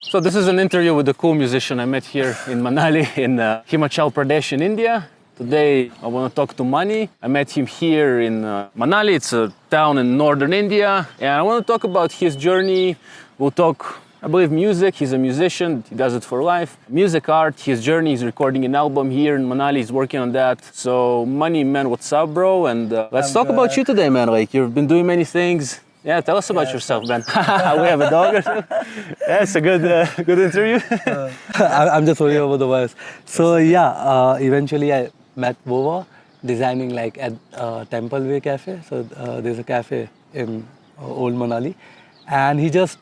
So this is an interview with a cool musician I met here in Manali in Himachal Pradesh in India. Today I want to talk to Mani. I met him here in Manali. It's a town in northern India. And I want to talk about his journey. We'll talk, I believe, music. He's a musician. He does it for life. Music, art, his journey. He's recording an album here in Manali. He's working on that. So Mani, man, what's up, bro? And let's talk about you today, man. Like, you've been doing many things. Yeah, tell us about yourself, man. We have a dog or something. Yeah, it's a good interview. I'm just worried about the voice. So yeah, eventually I met Vova designing like at Temple Way Cafe. So there's a cafe in Old Manali. And he just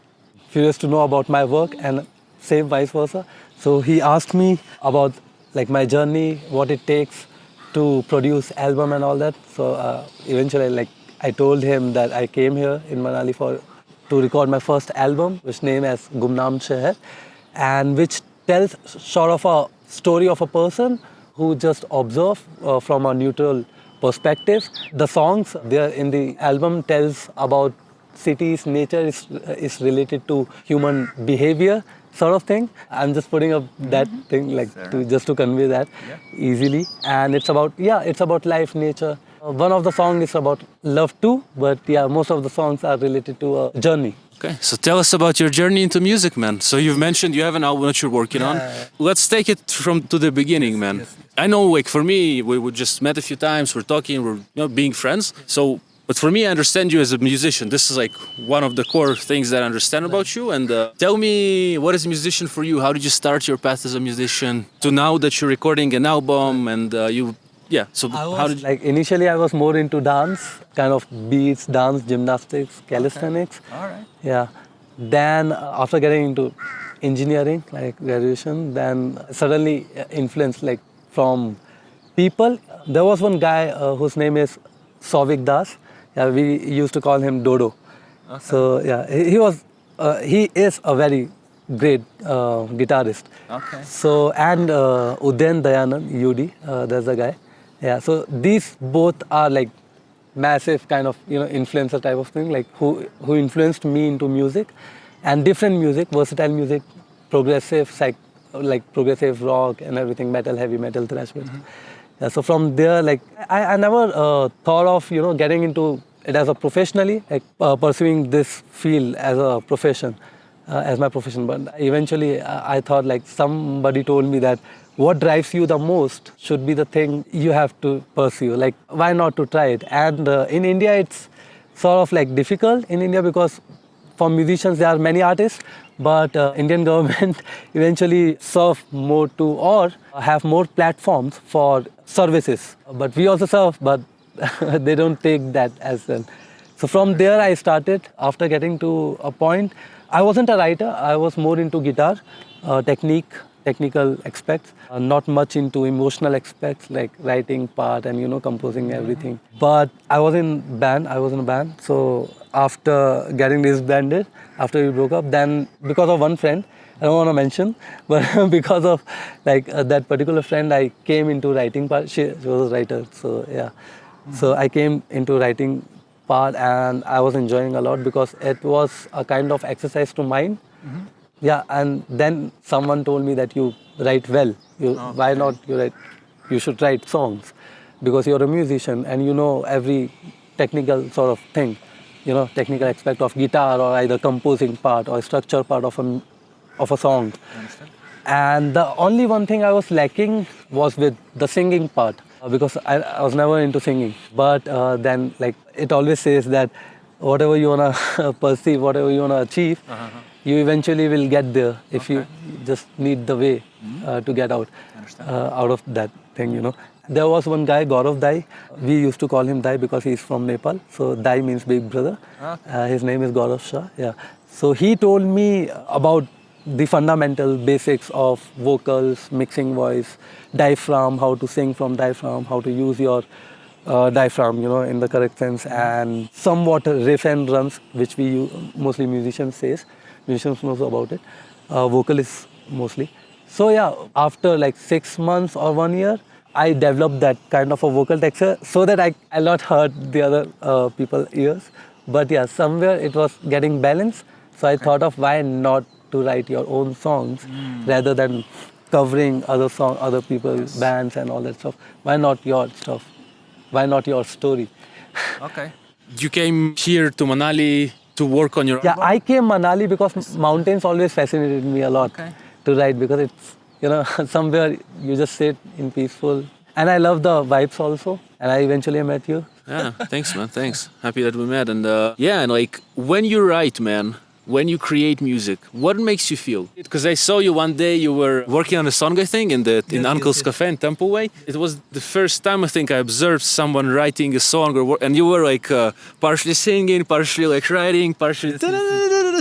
curious to know about my work and same vice versa. So he asked me about like my journey, what it takes to produce album and all that. So eventually I told him that I came here in Manali to record my first album, which name as Gumnaam Sheher, and which tells sort of a story of a person who just observe from a neutral perspective. The songs there in the album tells about cities, nature is related to human behavior sort of thing. I'm just putting up that thing like just to convey that easily. And it's about life, nature. One of the songs is about love too, but yeah, most of the songs are related to a journey. Okay, so tell us about your journey into music, man. So you've mentioned you have an album that you're working on. Let's take it to the beginning, man. Yes. I know, like for me, we just met a few times. We're talking, we're being friends. So, but for me, I understand you as a musician. This is like one of the core things that I understand about you. And tell me, what is a musician for you? How did you start your path as a musician to now that you're recording an album and so how did you... Initially I was more into dance, kind of beats, dance, gymnastics, calisthenics. Okay. All right. Yeah. Then after getting into engineering, like graduation, then suddenly influenced like from people. There was one guy whose name is Souvik Das. Yeah, we used to call him Dodo. Okay. So yeah, he is a very great guitarist. Okay. So and Udayan Dayanand, UD, there's a guy. Yeah, so these both are like massive kind of influencer type of thing, like who influenced me into music, and different music, versatile music, progressive, progressive rock and everything, metal, heavy metal, thrash metal. Yeah, so from there, like I never thought of getting into it as a professionally, like pursuing this field as a profession, as my profession. But eventually, I thought like somebody told me that what drives you the most should be the thing you have to pursue. Like, why not to try it? And in India, it's sort of like difficult in India because for musicians, there are many artists, but Indian government eventually serve more to or have more platforms for services. But we also serve, but they don't take that as well. So from there, I started. After getting to a point, I wasn't a writer. I was more into guitar, technical aspects, not much into emotional aspects like writing part and composing everything. But I was in a band. So after getting disbanded, after we broke up, then because of one friend, I don't want to mention, but because of that particular friend, I came into writing part. She was a writer, so yeah. So I came into writing part and I was enjoying a lot because it was a kind of exercise to mind. Yeah, and then someone told me that you write well. Why not you write? You should write songs because you're a musician and you know every technical sort of thing, technical aspect of guitar or either composing part or structure part of a song. And the only one thing I was lacking was with the singing part because I was never into singing. But then it always says that whatever you wanna perceive, whatever you wanna achieve. You eventually will get there if you just need the way to get out of that thing, There was one guy, Gaurav Dai. We used to call him Dai because he's from Nepal. So Dai means big brother. His name is Gaurav Shah. Yeah. So he told me about the fundamental basics of vocals, mixing voice, diaphragm, how to sing from diaphragm, how to use your diaphragm, in the correct sense, and somewhat riff and runs, which we mostly musicians knows about it, vocalists mostly. So yeah, after 6 months or 1 year, I developed that kind of a vocal texture so that I'll not hurt the other people's ears. But yeah, somewhere it was getting balanced. So I thought of why not to write your own songs rather than covering other people's bands and all that stuff. Why not your stuff? Why not your story? Okay. You came here to Manali to work on your Yeah, album? I came Manali because mountains always fascinated me a lot to write, because it's, you know, somewhere you just sit in peaceful. And I love the vibes also. And I eventually met you. Yeah, thanks, man. Thanks. Happy that we met. And yeah, and like when you write, man, when you create music, what makes you feel? Because I saw you one day, you were working on a song, I think, in Uncle's Cafe in Temple Way. It was the first time I think I observed someone writing a song, and you were like partially singing, partially like writing, partially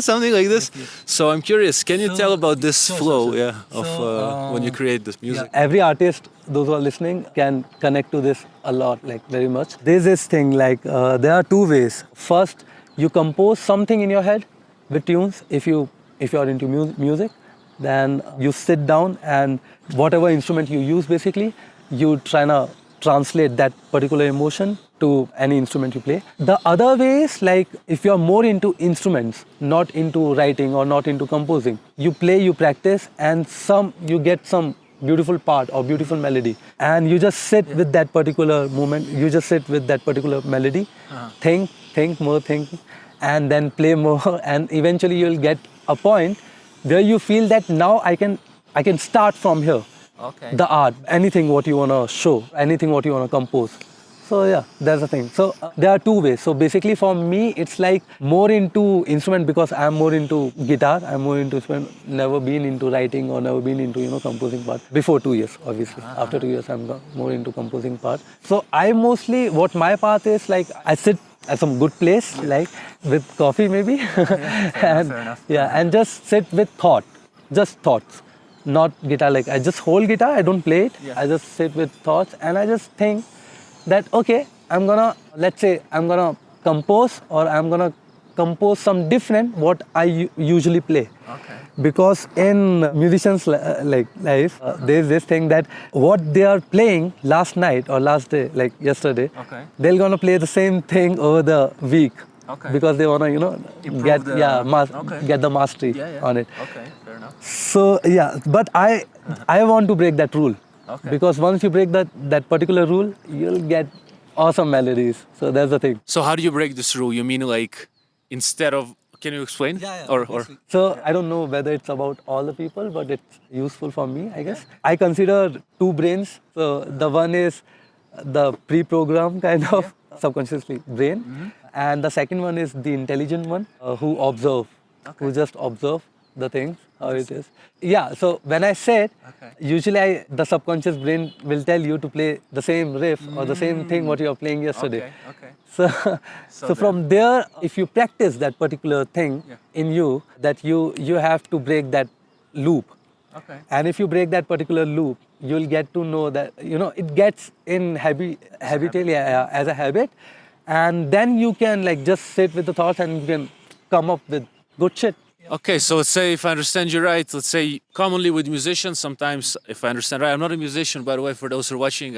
something like this. So I'm curious, can you tell about this flow, of when you create this music? Every artist, those who are listening, can connect to this a lot, like very much. There's this thing, like there are two ways. First, you compose something in your head with tunes. If you're into music, then you sit down and whatever instrument you use, basically, you try to translate that particular emotion to any instrument you play. The other way is like if you're more into instruments, not into writing or not into composing, you play, you practice, and you get some beautiful part or beautiful melody, and you just sit with that particular moment, you just sit with that particular melody, think more, and then play more, and eventually you'll get a point where you feel that now I can start from here. The art, anything what you want to show, anything what you want to compose. So yeah, that's the thing. So there are two ways. So basically for me, it's like more into instrument because I'm more into guitar. I'm more into instrument. Never been into writing or never been into, composing part. Before 2 years, obviously. After 2 years, I'm more into composing part. So I mostly, what my path is, like I sit at some good place, like with coffee maybe. Fair enough. Yeah, and just sit with just thoughts. Not guitar, like I just hold guitar, I don't play it. I just sit with thoughts and I just think that, okay, let's say I'm gonna compose, or I'm gonna compose some different what I usually play. Because in musicians like life, there's this thing that what they are playing last night or last day, like yesterday, they're gonna play the same thing over the week. Because they wanna, get the mastery on it. So yeah, but I want to break that rule. Because once you break that particular rule, you'll get awesome melodies. So that's the thing. So how do you break this rule? You mean like instead of, can you explain? Or So I don't know whether it's about all the people, but it's useful for me, I guess. I consider two brains. So the one is the pre-programmed kind of subconsciously brain. And the second one is the intelligent one who who just observe the things, how it is. Yeah, so when I said, usually the subconscious brain will tell you to play the same riff or the same thing what you were playing yesterday. So from there, if you practice that particular thing in you, that you have to break that loop. And if you break that particular loop, you'll get to know that, it gets in as a habit. And then you can like just sit with the thoughts and you can come up with good shit. Okay, so let's say if I understand you right, let's say commonly with musicians, sometimes, if I understand right, I'm not a musician, by the way, for those who are watching,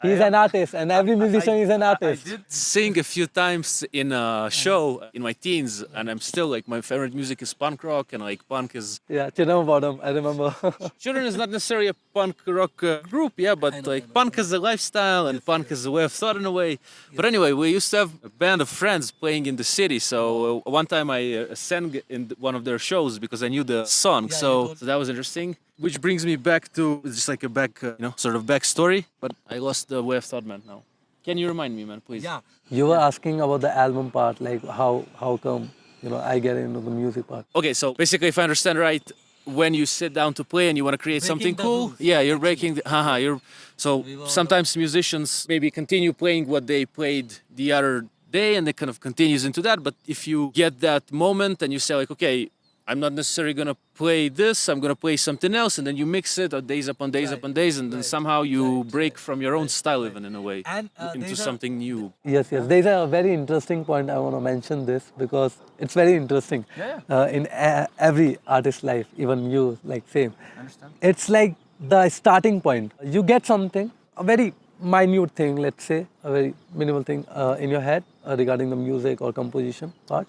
He's an artist, and every musician is an artist. I did sing a few times in a show in my teens, and I'm still like, my favorite music is punk rock, and like punk is... Yeah, Children Bottom, I remember. Children is not necessarily a punk rock group, but like punk is a lifestyle, and punk is a way of thought in a way. But anyway, we used to have a band of friends playing in the city, so one time I sang in one of their shows because I knew the song, so that was interesting. Which brings me back to just like a sort of backstory, but I lost the way of thought, man. Now, can you remind me, man, please? Yeah. You were asking about the album part, like how come I get into the music part. Okay, so basically, if I understand right, when you sit down to play and you want to create something cool, you're breaking the so sometimes musicians maybe continue playing what they played the other day, and it kind of continues into that. But if you get that moment and you say like, okay, I'm not necessarily gonna play this, I'm gonna play something else, and then you mix it days upon days upon days, and then somehow you break from your own style even in a way into something new. Yes, there's a very interesting point I want to mention this because it's very interesting in every artist's life, even you, like same. I understand. It's like the starting point. You get something, a very minute thing, let's say, a very minimal thing in your head regarding the music or composition part.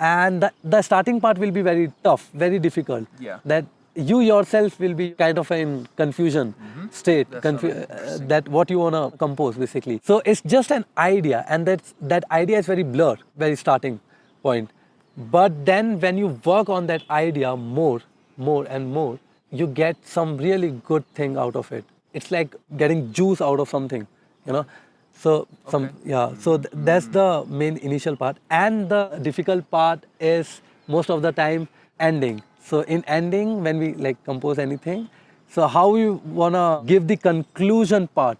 and the starting part will be very tough, very difficult. Yeah. That you yourself will be kind of in confusion state, that what you want to compose basically. So it's just an idea, and that idea is very blurred, very starting point. But then when you work on that idea more and more, you get some really good thing out of it. It's like getting juice out of something, you know. So that's the main initial part, and the difficult part is most of the time ending. So in ending, when we like compose anything, so how you wanna give the conclusion part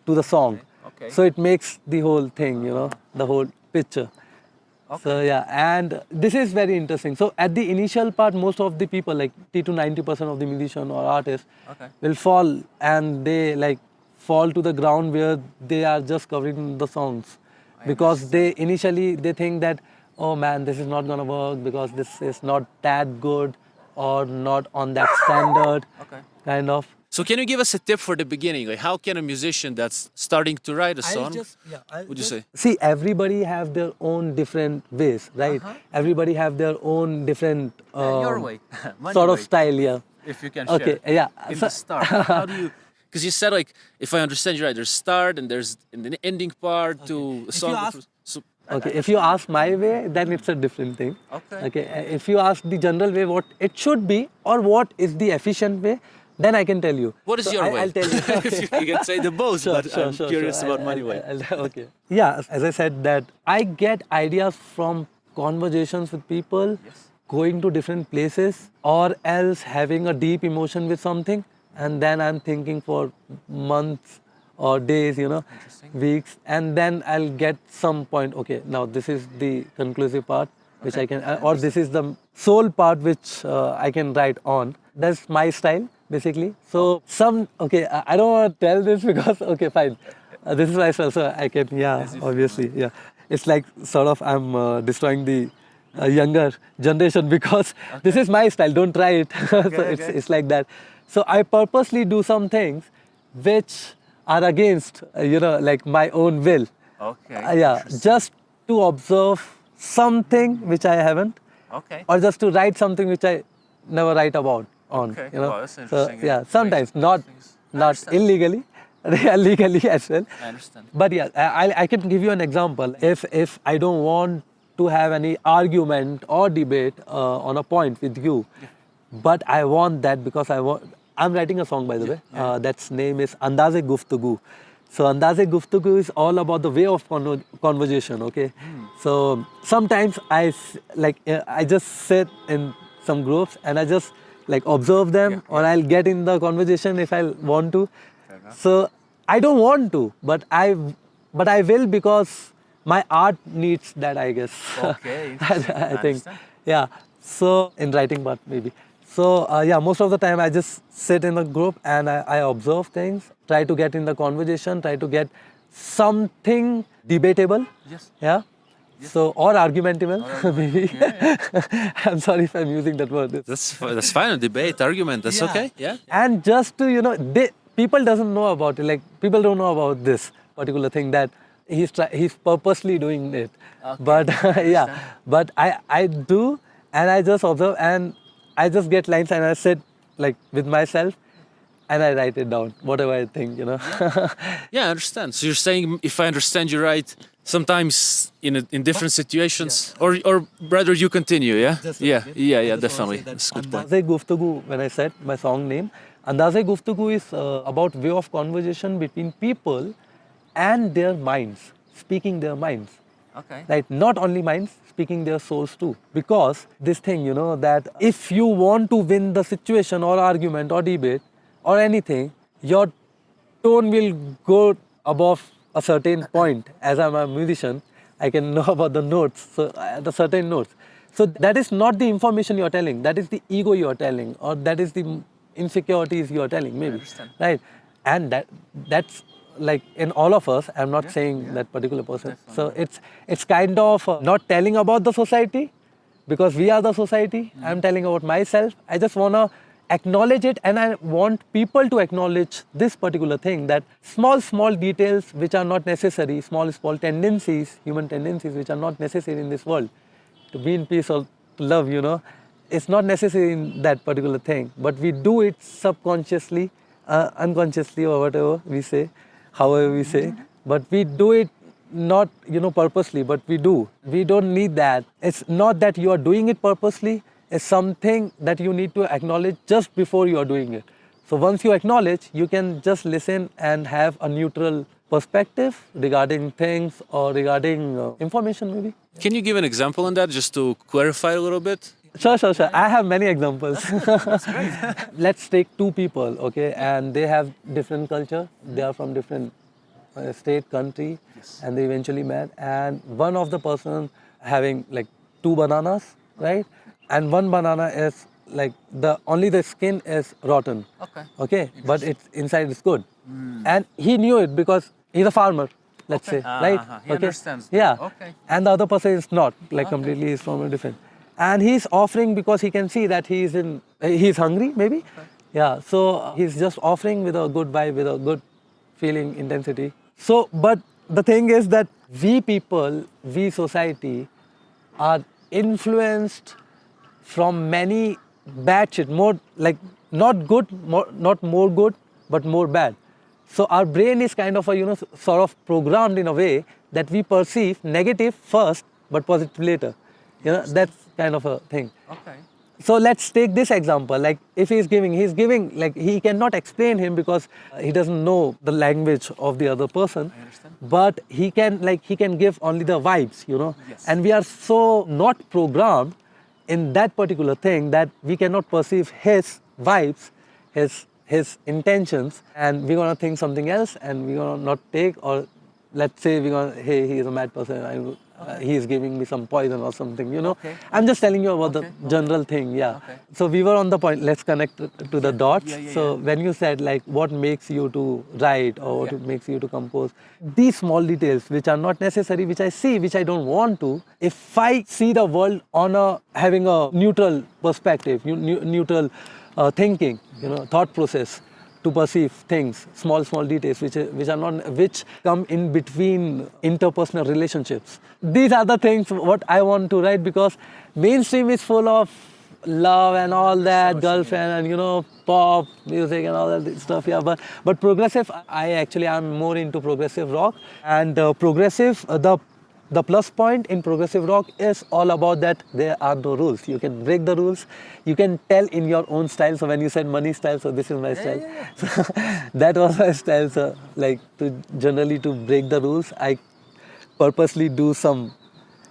to the song, so it makes the whole thing, you know, the whole picture. So yeah, and this is very interesting. So at the initial part, most of the people, like 80 to 90% of the musician or artists, will fall, and they like fall to the ground where they are just covering the songs, because they initially they think that, oh man, this is not gonna work because this is not that good or not on that standard, kind of. So can you give us a tip for the beginning? Like, how can a musician that's starting to write a song, would you say? See, everybody have their own different ways, right? Everybody have their own different your way. sort of style, yeah. If you can share. Okay, yeah. In the start, how do you? Because you said, like, if I understand you right, there's start and there's an ending part to a song. Okay, if you ask my way, then it's a different thing. Okay, if you ask the general way, what it should be or what is the efficient way, then I can tell you. What is your way? I'll tell you. You can say the both, but I'm curious about my way. Okay. Yeah, as I said, that I get ideas from conversations with people, going to different places, or else having a deep emotion with something, and then I'm thinking for months or days, you know, weeks, and then I'll get some point. Okay, now this is the conclusive part, which I can, or this is the soul part which I can write on. That's my style, basically. So I don't want to tell this because, okay, fine. This is my style, so I can, obviously, yeah. It's like sort of I'm destroying the younger generation because this is my style, don't try it. So it's like that. So I purposely do some things which are against, like my own will. Just to observe something which I haven't, or just to write something which I never write about on. Wow, that's so sometimes not illegally, legally as well. I understand. But yeah, I can give you an example. If I don't want to have any argument or debate on a point with you, but I want that because I'm writing a song, by the way. That's name is Andaze Guftugu. So Andaze Guftugu is all about the way of conversation, okay? So sometimes I just sit in some groups and I just like observe them, or I'll get in the conversation if I want to. So I don't want to, but I will because my art needs that, I guess. Okay, I think. Yeah. So in writing part maybe. So most of the time I just sit in a group and I observe things, try to get in the conversation, try to get something debatable. Yeah. So, or argumentable, maybe. I'm sorry if I'm using that word. That's fine. A debate, argument, that's okay. Yeah. And just to, people doesn't know about it. Like, people don't know about this particular thing that he's purposely doing it. But but I do, and I just observe, and I just get lines and I sit like with myself and I write it down, whatever I think, Yeah, I understand. So you're saying, if I understand you right, sometimes in different situations, or rather you continue, yeah? Definitely. That's a good point. Andaze Guftugu, when I said my song name, Andaze Guftugu is about way of conversation between people and their minds, speaking their minds. Right? Not only minds, speaking their souls too. Because this thing, that if you want to win the situation or argument or debate or anything, your tone will go above a certain point. As I'm a musician, I can know about the notes, so the certain notes. So that is not the information you're telling, that is the ego you're telling, or that is the insecurities you're telling, maybe. Right? And that's like in all of us. I'm not saying that particular person. So it's kind of not telling about the society, because we are the society. I'm telling about myself. I just want to acknowledge it, and I want people to acknowledge this particular thing, that small details which are not necessary, small tendencies, human tendencies which are not necessary in this world, to be in peace or to love, it's not necessary in that particular thing, but we do it subconsciously, unconsciously, or whatever we say, however we say, but we do it not, purposely, but we do. We don't need that. It's not that you are doing it purposely, it's something that you need to acknowledge just before you are doing it. So once you acknowledge, you can just listen and have a neutral perspective regarding things or regarding information maybe. Can you give an example on that just to clarify a little bit? Sure. I have many examples. That's great. Let's take two people, okay, and they have different culture. They are from different state, country, and they eventually met. And one of the person having like 2 bananas, right? And one banana is like only the skin is rotten. Okay, but it's inside is good. And he knew it because he's a farmer. Let's say, right? He understands. Yeah. Okay. And the other person is not, like completely is from a different. And he's offering because he can see that he's hungry, maybe. Okay. Yeah. So he's just offering with a good vibe, with a good feeling, intensity. So, but the thing is that we people, we society, are influenced from many bad shit, more like not good, not more good, but more bad. So our brain is kind of a, sort of programmed in a way that we perceive negative first, but positive later. That's kind of a thing. Okay. So let's take this example. Like if he's giving, like he cannot explain him because he doesn't know the language of the other person. I understand. But he can give only the vibes, Yes. And we are so not programmed in that particular thing that we cannot perceive his vibes, his intentions, and we're gonna think something else, and we're gonna not take, or let's say hey, he is a mad person, he is giving me some poison or something, Okay. I'm just telling you about the general thing, yeah. Okay. So we were on the point, let's connect to the dots. Yeah. So when you said like what makes you to write or what makes you to compose, these small details which are not necessary, which I see, which I don't want to, if I see the world on having a neutral perspective, neutral thinking, thought process, to perceive things, small details which come in between interpersonal relationships. These are the things what I want to write, because mainstream is full of love and all that, girlfriend and pop music and all that stuff. Yeah, but progressive, I'm more into progressive rock, and progressive the plus point in progressive rock is all about that there are no rules. You can break the rules. You can tell in your own style. So when you said money style, so this is my style. So that was my style. So like generally to break the rules, I purposely do some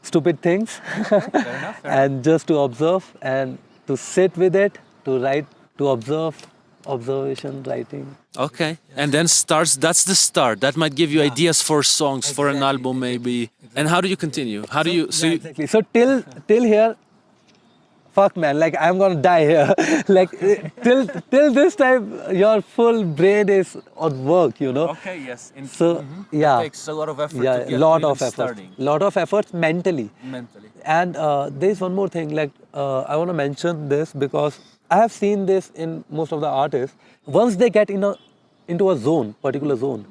stupid things Fair enough. and just to observe and to sit with it, to write, to observe, observation, writing. Okay. And then that's the start. That might give you ideas for songs, for an album maybe. And how do you continue? How do you... Exactly. So till here, fuck man, like I'm gonna die here. Like till this time, your full brain is on work, Okay, yes. So yeah, It takes a lot of effort yeah, to get lot to of even effort, starting. lot of efforts mentally. And there's one more thing, like I want to mention this because I have seen this in most of the artists. Once they get into a zone, particular zone,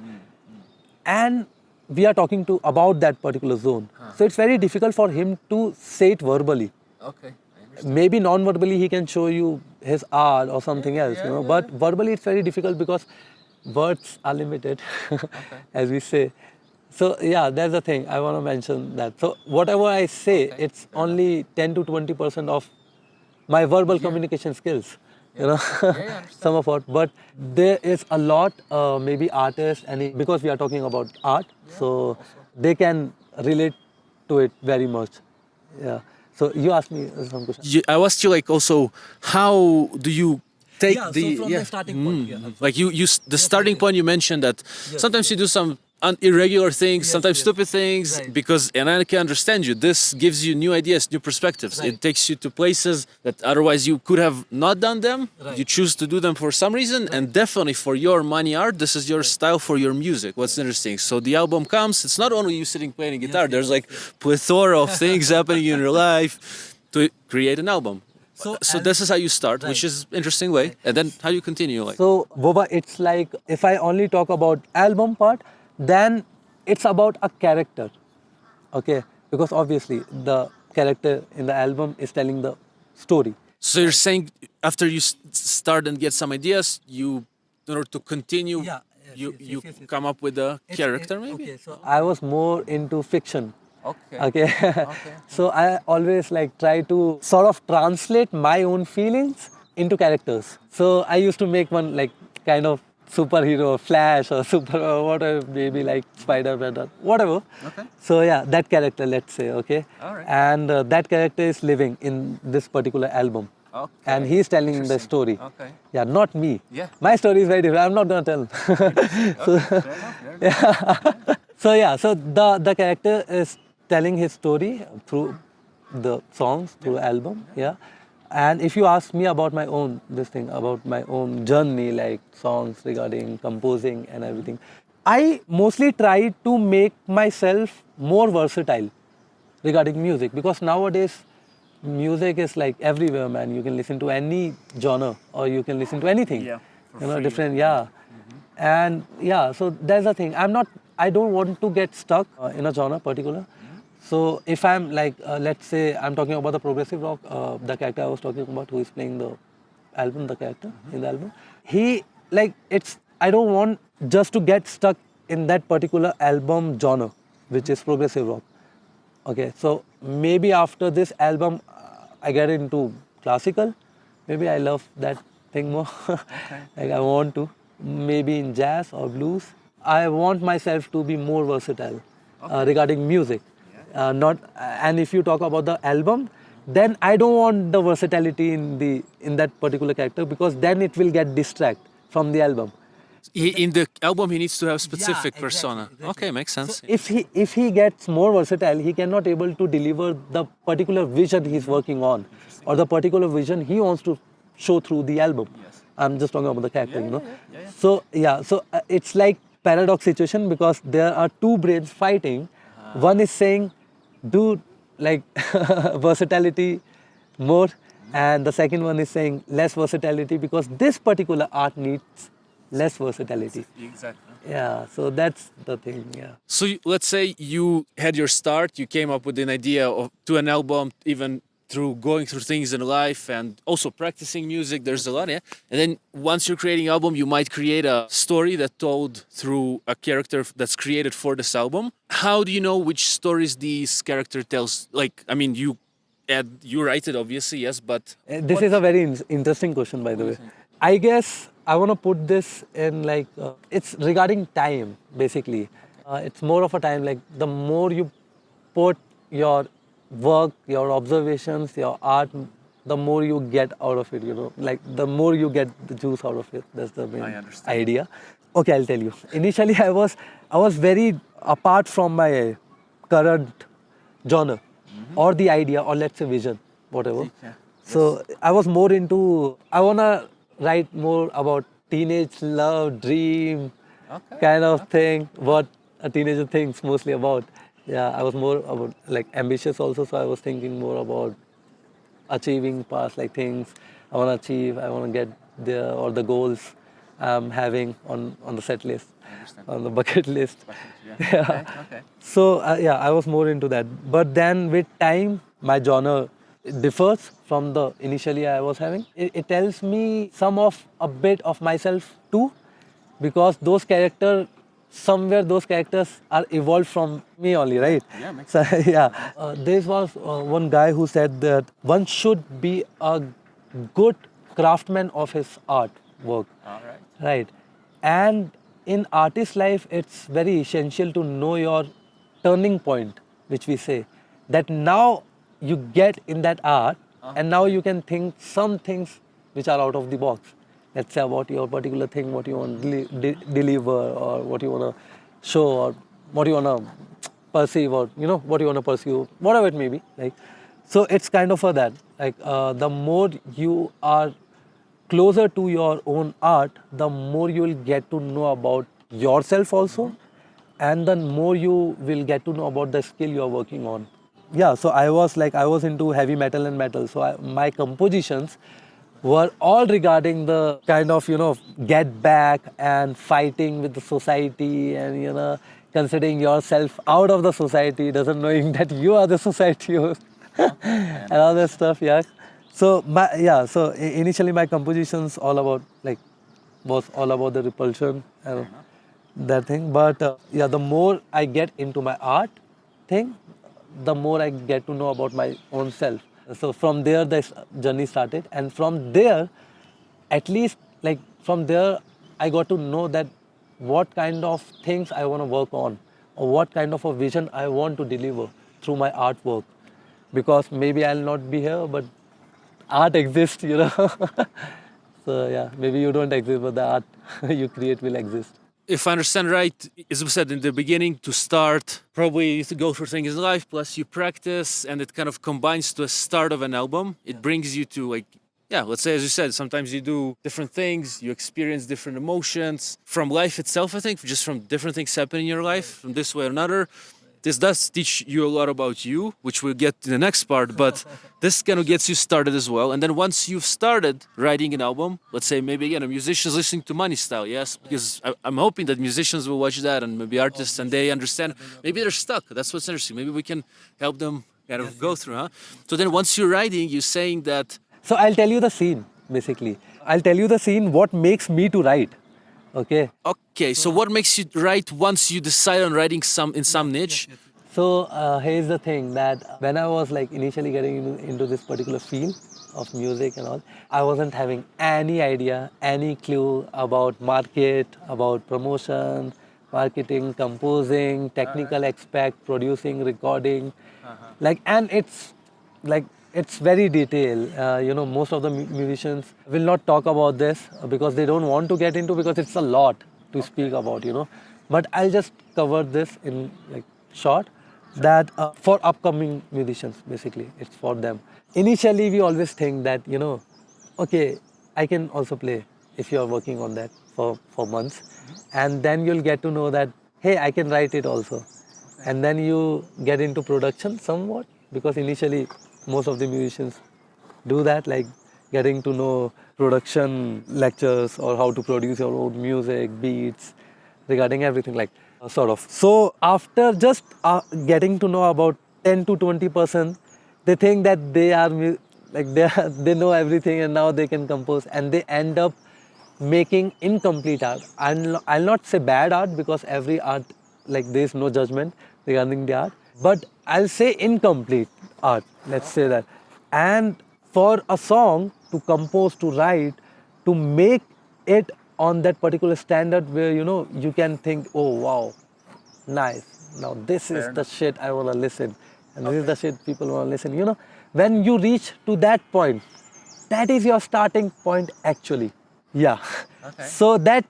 and we are talking about that particular zone, so it's very difficult for him to say it verbally. Okay. Maybe non-verbally he can show you his art or something else, but verbally it's very difficult because words are limited, as we say. So yeah, that's the thing, I want to mention that. So whatever I say, it's only 10 to 20% of my verbal communication skills, some of what, but there is a lot, maybe artists, and because we are talking about art, so they can relate to it very much, yeah. So you asked me some questions. I asked you like also, how do you take so from the starting point, like the starting point you mentioned that sometimes you do some irregular things, sometimes stupid things, because, and I can understand you, this gives you new ideas, new perspectives. It takes you to places that otherwise you could have not done them. You choose to do them for some reason, and definitely for your money art, this is your style for your music. What's interesting, so the album comes, it's not only you sitting playing guitar, there's like plethora of things happening in your life to create an album. So this is how you start, which is interesting way, and then how you continue. Like. So Boba, it's like if I only talk about album part, then it's about a character, okay? Because obviously the character in the album is telling the story. So you're saying after you start and get some ideas, you, in order to continue, you come up with a character maybe? Okay, so I was more into fiction. Okay. Okay. So I always like try to sort of translate my own feelings into characters. So I used to make one like kind of superhero, Flash or super or whatever, maybe like Spider-Man or whatever. Okay. So yeah, that character, let's say, okay. All right. And that character is living in this particular album. Okay. And he's telling the story. Okay. Yeah, not me. Yeah. My story is very different. I'm not gonna tell. So, yeah. So yeah, so the character is telling his story through the songs, through album, yeah. And if you ask me about my own about my own journey, like songs regarding composing and everything, I mostly try to make myself more versatile regarding music, because nowadays music is like everywhere, man. You can listen to any genre or you can listen to anything. Yeah, Different, yeah. And yeah, so that's the thing. I don't want to get stuck in a genre particular. So if I'm like, let's say I'm talking about the progressive rock, the character I was talking about who is playing the album, the character in the album, he like I don't want just to get stuck in that particular album genre, which is progressive rock. Okay, so maybe after this album, I get into classical. Maybe I love that thing more. Like I want to, maybe in jazz or blues. I want myself to be more versatile regarding music. And if you talk about the album, then I don't want the versatility in that particular character, because then it will get distract from the album. In the album, he needs to have specific persona. Exactly. Okay, makes sense. So if he gets more versatile, he cannot able to deliver the particular vision he's working on, or the particular vision he wants to show through the album. I'm just talking about the character, you know. So it's like paradox situation, because there are two brains fighting. One is saying, do like versatility more, and the second one is saying less versatility, because this particular art needs less versatility. Exactly. Yeah, so that's the thing, yeah. So let's say you had your start, you came up with an idea to an album, even through going through things in life and also practicing music, there's a lot, yeah? And then once you're creating an album, you might create a story that told through a character that's created for this album. How do you know which stories this character tells? Like, I mean, you write it obviously, yes, but... This is a very interesting question, by the way. I guess I want to put this in like, it's regarding time, basically. It's more of a time, like the more you put your work, your observations, your art, the more you get out of it, you know, like the more you get the juice out of it. That's the main idea. Okay, I'll tell you. Initially, I was very apart from my current genre or the idea, or let's say vision, whatever. So I was more into, I want to write more about teenage love, dream, kind of thing, what a teenager thinks mostly about. Yeah, I was more about like ambitious also, so I was thinking more about achieving past like things I want to achieve, I want to get there, or the goals I'm having on the set list, on the bucket list. Okay. So I was more into that. But then with time, my genre differs from the initially I was having. It tells me a bit of myself too, because those characters are evolved from me only, right? Yeah, makes sense. So, there was one guy who said that one should be a good craftsman of his art work. All right. Right. And in artist life, it's very essential to know your turning point, which we say. That now you get in that art, and now you can think some things which are out of the box. Let's say about your particular thing, what you want to deliver, or what you want to show, or what you want to perceive, or you know what you want to pursue, whatever it may be. Like, so it's kind of for that. Like the more you are closer to your own art, the more you will get to know about yourself also, and then more you will get to know about the skill you are working on. Yeah, so I was into heavy metal and metal. So my compositions were all regarding the kind of, get back and fighting with the society, and, considering yourself out of the society, doesn't knowing that you are the society. and all that stuff. Yeah. So initially my compositions all about was all about the repulsion and that thing. But the more I get into my art thing, the more I get to know about my own self. So from there the journey started, and from there, at least from there, I got to know that what kind of things I want to work on, or what kind of a vision I want to deliver through my artwork. Because maybe I'll not be here, but art exists, So yeah, maybe you don't exist, but the art you create will exist. If I understand right, as we said in the beginning, to start, probably you go through things in life, plus you practice, and it kind of combines to a start of an album. It brings you to let's say, as you said, sometimes you do different things, you experience different emotions from life itself, I think, just from different things happening in your life, from this way or another. This does teach you a lot about you, which we'll get in the next part, but this kind of gets you started as well. And then once you've started writing an album, let's say maybe again, a musician's listening to Money Style, yes? Because I'm hoping that musicians will watch that, and maybe artists, and they understand, maybe they're stuck. That's what's interesting. Maybe we can help them kind of go through, huh? So then once you're writing, you're saying that... So I'll tell you the scene, basically. I'll tell you the scene, what makes me to write. Okay. Okay, so what makes you write once you decide on writing in some niche? So here's the thing, that when I was initially getting into this particular field of music and all, I wasn't having any idea, any clue about market, about promotion, marketing, composing, technical aspect, producing, recording. And it's very detailed. Most of the musicians will not talk about this because they don't want to get into, because it's a lot to speak about, But I'll just cover this in short, that for upcoming musicians, basically, it's for them. Initially, we always think that, okay, I can also play if you're working on that for months. And then you'll get to know that, hey, I can write it also. And then you get into production somewhat, because initially most of the musicians do that, getting to know production lectures or how to produce your own music, beats, regarding everything sort of. So after just getting to know about 10 to 20%, they think that they know everything and now they can compose, and they end up making incomplete art. I'll not say bad art, because every art, there's no judgment regarding the art, but I'll say incomplete art, let's say that. And for a song to compose, to write, to make it on that particular standard where you can think, oh wow, nice, now this is the shit I want to listen, and this is the shit people want to listen. When you reach to that point, that is your starting point actually. Yeah. Okay. So that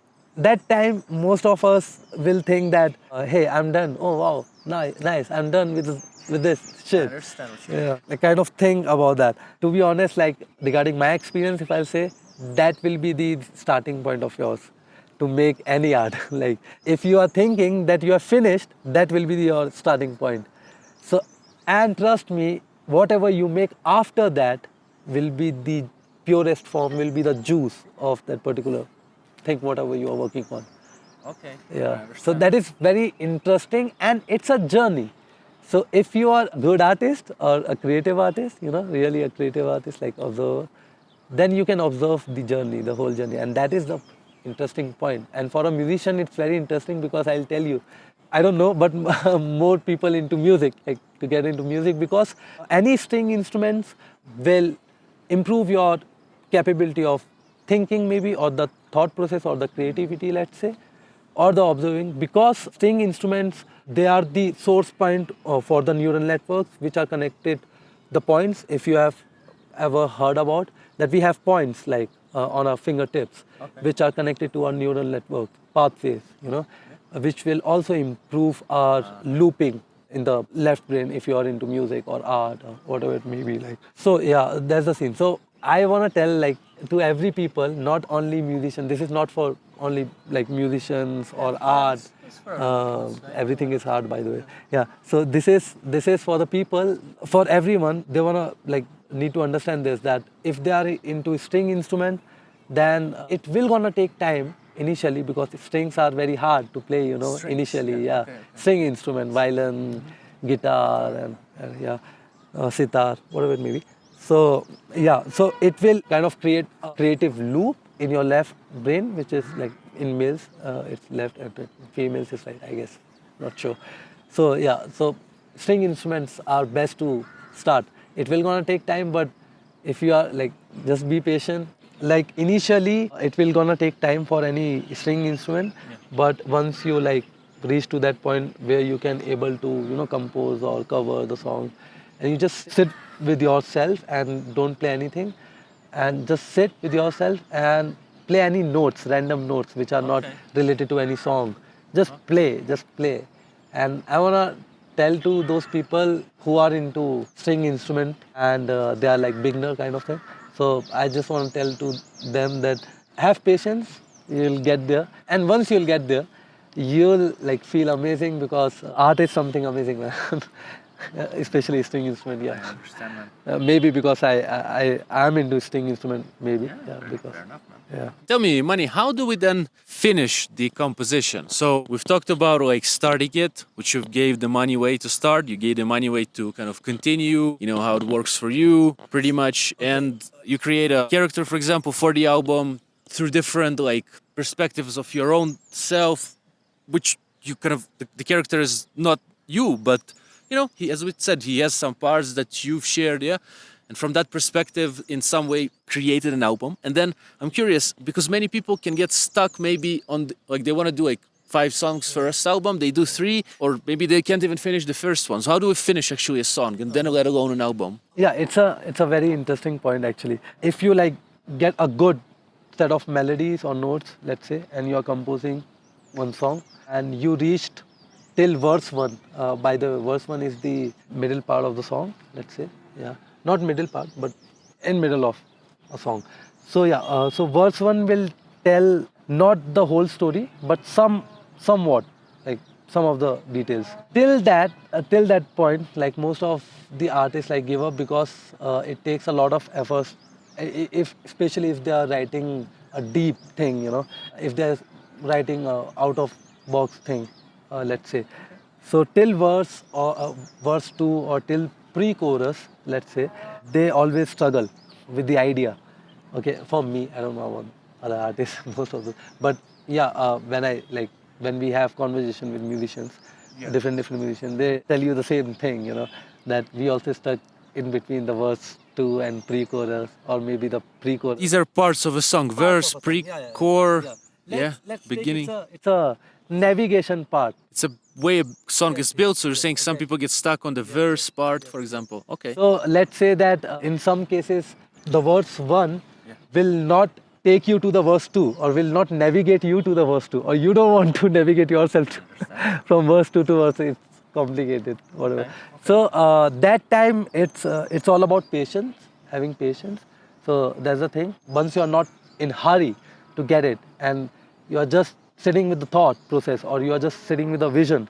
time, most of us will think that, hey, I'm done. Oh wow, nice, I'm done with this shit. I understand what you mean. Yeah, the kind of thing about that. To be honest, regarding my experience, if I'll say, that will be the starting point of yours to make any art. If you are thinking that you are finished, that will be your starting point. So, and trust me, whatever you make after that will be the purest form, will be the juice of that particular thing, whatever you are working on. Okay. Yeah. So that is very interesting, and it's a journey. So if you are a good artist or a creative artist, really a creative artist, observer, then you can observe the journey, the whole journey. And that is the interesting point. And for a musician, it's very interesting, because I'll tell you, I don't know, but more people into music, to get into music, because any string instruments will improve your capability of thinking maybe, or the thought process, or the creativity, let's say, or the observing, because string instruments, they are the source point for the neural networks which are connected, the points, if you have ever heard about, that we have points on our fingertips, which are connected to our neural network pathways, which will also improve our looping in the left brain if you are into music or art or whatever it may be. So yeah, there's the scene. So I want to tell to every people, not only musicians, this is not for only musicians or art. Everything is art, by the way. Yeah. So this is for the people, for everyone. They wanna need to understand this, that if they are into string instrument, then it will gonna take time initially, because strings are very hard to play. Strings, initially. Yeah. Okay. String instrument, violin, guitar, and yeah. sitar, whatever it may be. So yeah, so it will kind of create a creative loop in your left brain, which is like in males, it's left, and in females is right, I guess, not sure. So yeah, so string instruments are best to start. It will gonna take time, but if you are like, just be patient. Like initially, it will gonna take time for any string instrument, but once you like reach to that point where you can able to compose or cover the song, and you just sit with yourself and don't play anything, and just sit with yourself and play any notes, random notes which are not related to any song. Just play. And I wanna tell to those people who are into string instrument and they are like beginner kind of thing. So I just want to tell to them that have patience, you'll get there. And once you'll get there, you'll like feel amazing, because art is something amazing, man. Especially string instrument, yeah. I understand, man. Maybe because I am into string instrument, maybe. Yeah, because. Fair enough, man. Yeah. Tell me, Mani, how do we then finish the composition? So we've talked about like starting it, which you gave the money way to start, you gave the money way to kind of continue, you know how it works for you, pretty much, and you create a character, for example, for the album through different like perspectives of your own self, which you kind of the character is not you, but you know, he, as we said, he has some parts that you've shared, yeah. And from that perspective, in some way, created an album. And then I'm curious, because many people can get stuck maybe on, like they want to do like 5 songs for a album, they do 3, or maybe they can't even finish the first one. So how do we finish actually a song and then let alone an album? Yeah, it's a very interesting point actually. If you like get a good set of melodies or notes, let's say, and you're composing one song, and you reached till verse 1. By the verse 1 is the middle part of the song, let's say. Yeah. Not middle part, but in middle of a song. So yeah, so verse 1 will tell not the whole story, but somewhat, like some of the details. Till that point, like most of the artists like give up, because it takes a lot of effort. Especially if they are writing a deep thing, if they're writing a out of box thing, let's say. So till verse or verse 2 or till pre-chorus, let's say, they always struggle with the idea. Okay, for me, I don't know about other artists, most of them. But yeah, when we have conversation with musicians, different musicians, they tell you the same thing, that we also stuck in between the verse 2 and pre-chorus, or maybe the pre-chorus. These are parts of a song, verse, pre-core, beginning. It's a navigation part. It's a way a song is built. So you're saying some people get stuck on the verse part, for example. Okay. So let's say that in some cases, the verse 1 will not take you to the verse 2, or will not navigate you to the verse 2, or you don't want to navigate yourself from verse 2 to verse 3. It's complicated, whatever. Okay. So that time, it's all about patience, having patience. So that's the thing. Once you're not in hurry to get it, and you're just sitting with the thought process, or you are just sitting with a vision.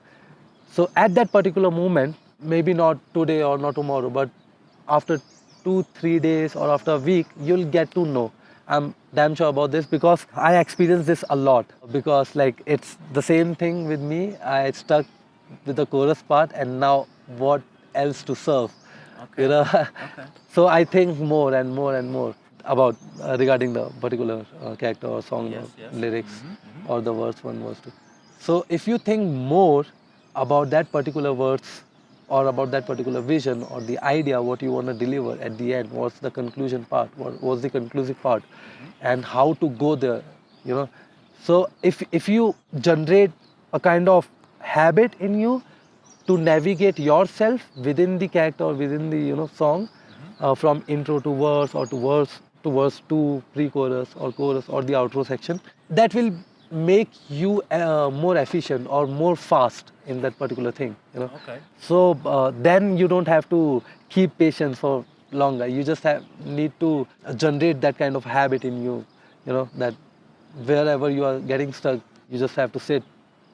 So at that particular moment, maybe not today or not tomorrow, but after 2-3 days or after a week, you'll get to know. I'm damn sure about this, because I experienced this a lot. Because like it's the same thing with me. I stuck with the chorus part, and now what else to serve? Okay. So I think more and more and more about regarding the particular character or song lyrics, or the verse 1, verse 2. So if you think more about that particular verse, or about that particular vision, or the idea what you want to deliver at the end, what's the conclusion part, what was the conclusive part, and how to go there, So if you generate a kind of habit in you to navigate yourself within the character, or within the song, from intro to verse, or to verse 2, pre-chorus or chorus, or the outro section, that will make you more efficient or more fast in that particular thing. So then you don't have to keep patience for longer. You just need to generate that kind of habit in you. That wherever you are getting stuck, you just have to sit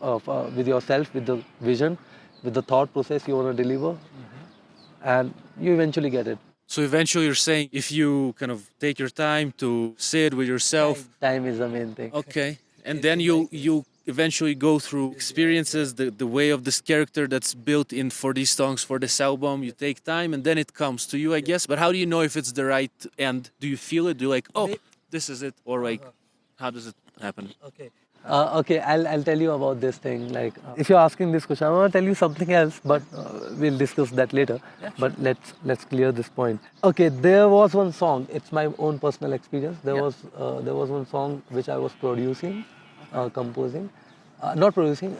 with yourself, with the vision, with the thought process you want to deliver, and you eventually get it. So eventually you're saying, if you kind of take your time to sit with yourself. Time is the main thing. Okay. And then you eventually go through experiences, the way of this character that's built in for these songs, for this album. You take time and then it comes to you, I guess. But how do you know if it's the right end? Do you feel it? Do you like, oh, this is it? Or like, how does it happen? Okay, I'll tell you about this thing. Like, if you're asking this question, I want to tell you something else, but we'll discuss that later. Yeah, sure. But let's clear this point. Okay, there was one song. It's my own personal experience. There was one song which I was producing, composing, not producing.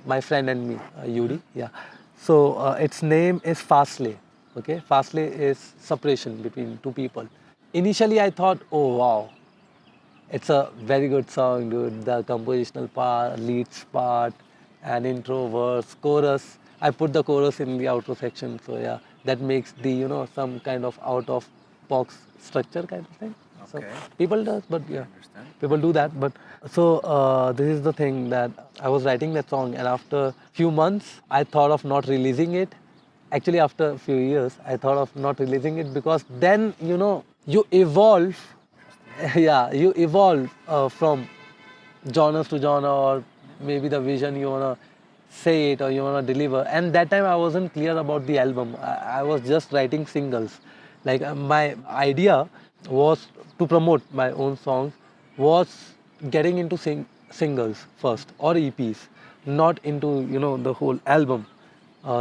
My friend and me, Yuri. Yeah. So its name is Fastlay. Okay, Fastlay is separation between two people. Initially, I thought, oh wow. It's a very good song, dude. The compositional part, leads part, and intro, verse, chorus. I put the chorus in the outro section, so yeah, that makes the some kind of out of box structure kind of thing. Okay. So people does, but yeah, people do that. But so this is the thing that I was writing that song, and after few months, I thought of not releasing it. Actually, after a few years, I thought of not releasing it because then you evolve. Yeah, you evolve from genres to genre, or maybe the vision you wanna say it or you wanna deliver. And that time I wasn't clear about the album. I was just writing singles. Like my idea was to promote my own songs, was getting into singles first or EPs, not into the whole album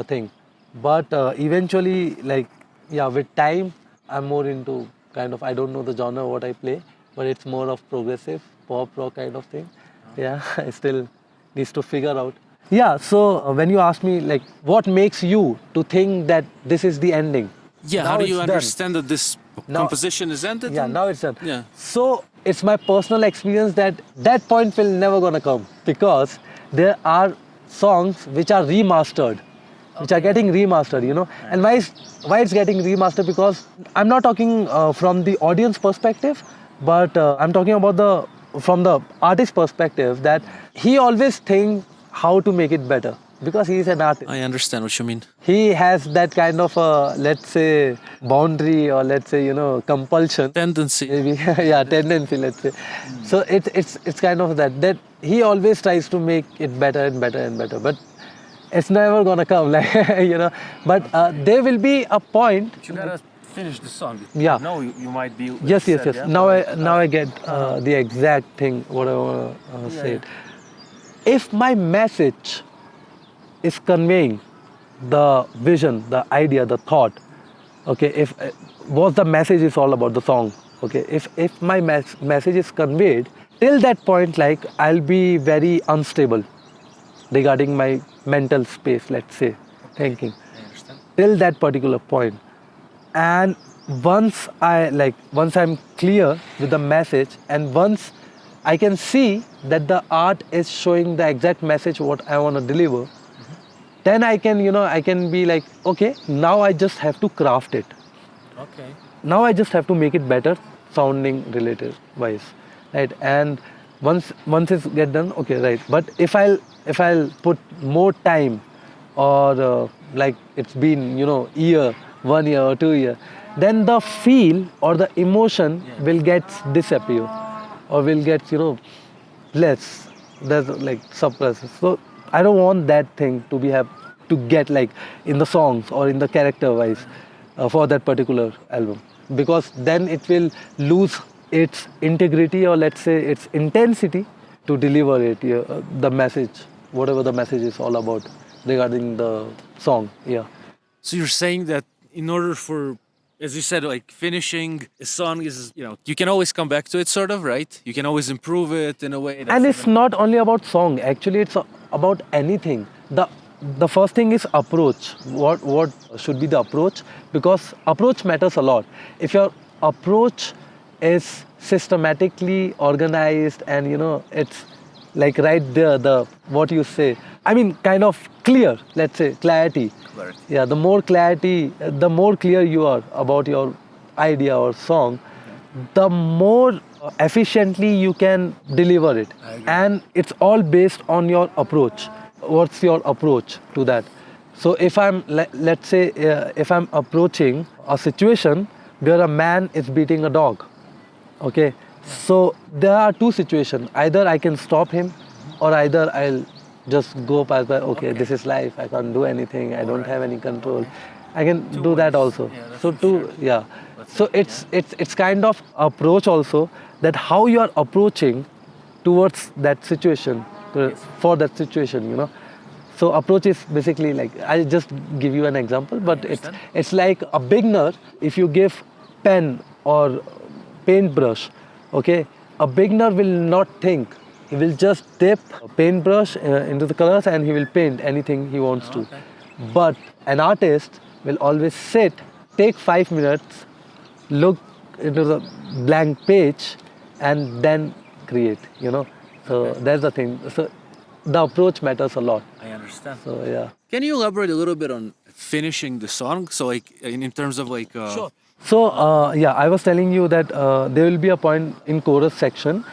thing. But eventually, like with time, I'm more into kind of, I don't know the genre what I play, but it's more of progressive pop rock kind of thing. Yeah, I still needs to figure out. Yeah, so when you ask me like what makes you to think that this is the ending? Yeah, now how do you understand that this composition is ended? Yeah, now it's done. Yeah. So it's my personal experience that point will never gonna come, because there are songs which are remastered. Which are getting remastered, And why it's getting remastered? Because I'm not talking from the audience perspective, but I'm talking about from the artist perspective, that he always thinks how to make it better, because he is an artist. I understand what you mean. He has that kind of let's say boundary, or let's say compulsion, tendency. Maybe yeah, tendency. Let's say. So it's kind of that he always tries to make it better and better and better, but it's never gonna come, like But there will be a point. But you gotta finish the song. Yeah. No, you might be. Yes. Yeah? Now I get the exact thing what I wanna say. If my message is conveying the vision, the idea, the thought, okay. If what the message is all about, the song, okay. If my message is conveyed till that point, like I'll be very unstable regarding my mental space, let's say, thinking, till that particular point. And once I'm clear with the message, and once I can see that the art is showing the exact message what I want to deliver, then I can be like, okay, now I just have to craft it. Okay. Now I just have to make it better sounding related wise, right? And once it's get done, okay, right. But if I'll put more time, or like it's been year, 1 year or 2 years, then the feel or the emotion will get disappear, or will get less. There's like suppressed. So I don't want that thing to get like in the songs or in the character wise for that particular album, because then it will lose its integrity, or let's say its intensity to deliver it, the message, whatever the message is all about regarding the song. Yeah. So you're saying that in order for, as you said, like finishing a song is, you can always come back to it, sort of, right? You can always improve it in a way. And it's not only about song. Actually, it's about anything. The first thing is approach. What should be the approach? Because approach matters a lot. If your approach is systematically organized, and it's like right there, the what you say, I mean kind of clear, let's say clarity. Yeah, the more clarity, the more clear you are about your idea or song, the more efficiently you can deliver it. And it's all based on your approach. What's your approach to that? So if I'm let's say if I'm approaching a situation where a man is beating a dog, okay, so there are two situations. Either I can stop him, or either I'll just go past by, okay, this is life, I can't do anything, I don't have any control. I can do that also. So So it's kind of approach also, that how you are approaching towards that situation, for that situation, you know. So approach is basically like, I'll just give you an example, but it's like a beginner, if you give pen or paintbrush, okay, a beginner will not think. He will just dip a paintbrush into the colors and he will paint anything he wants to. But an artist will always sit, take 5 minutes, look into the blank page and then create, you know. So that's the thing. So the approach matters a lot. I understand. So yeah. Can you elaborate a little bit on finishing the song? So like in terms of like... Sure. So I was telling you that there will be a point in chorus section.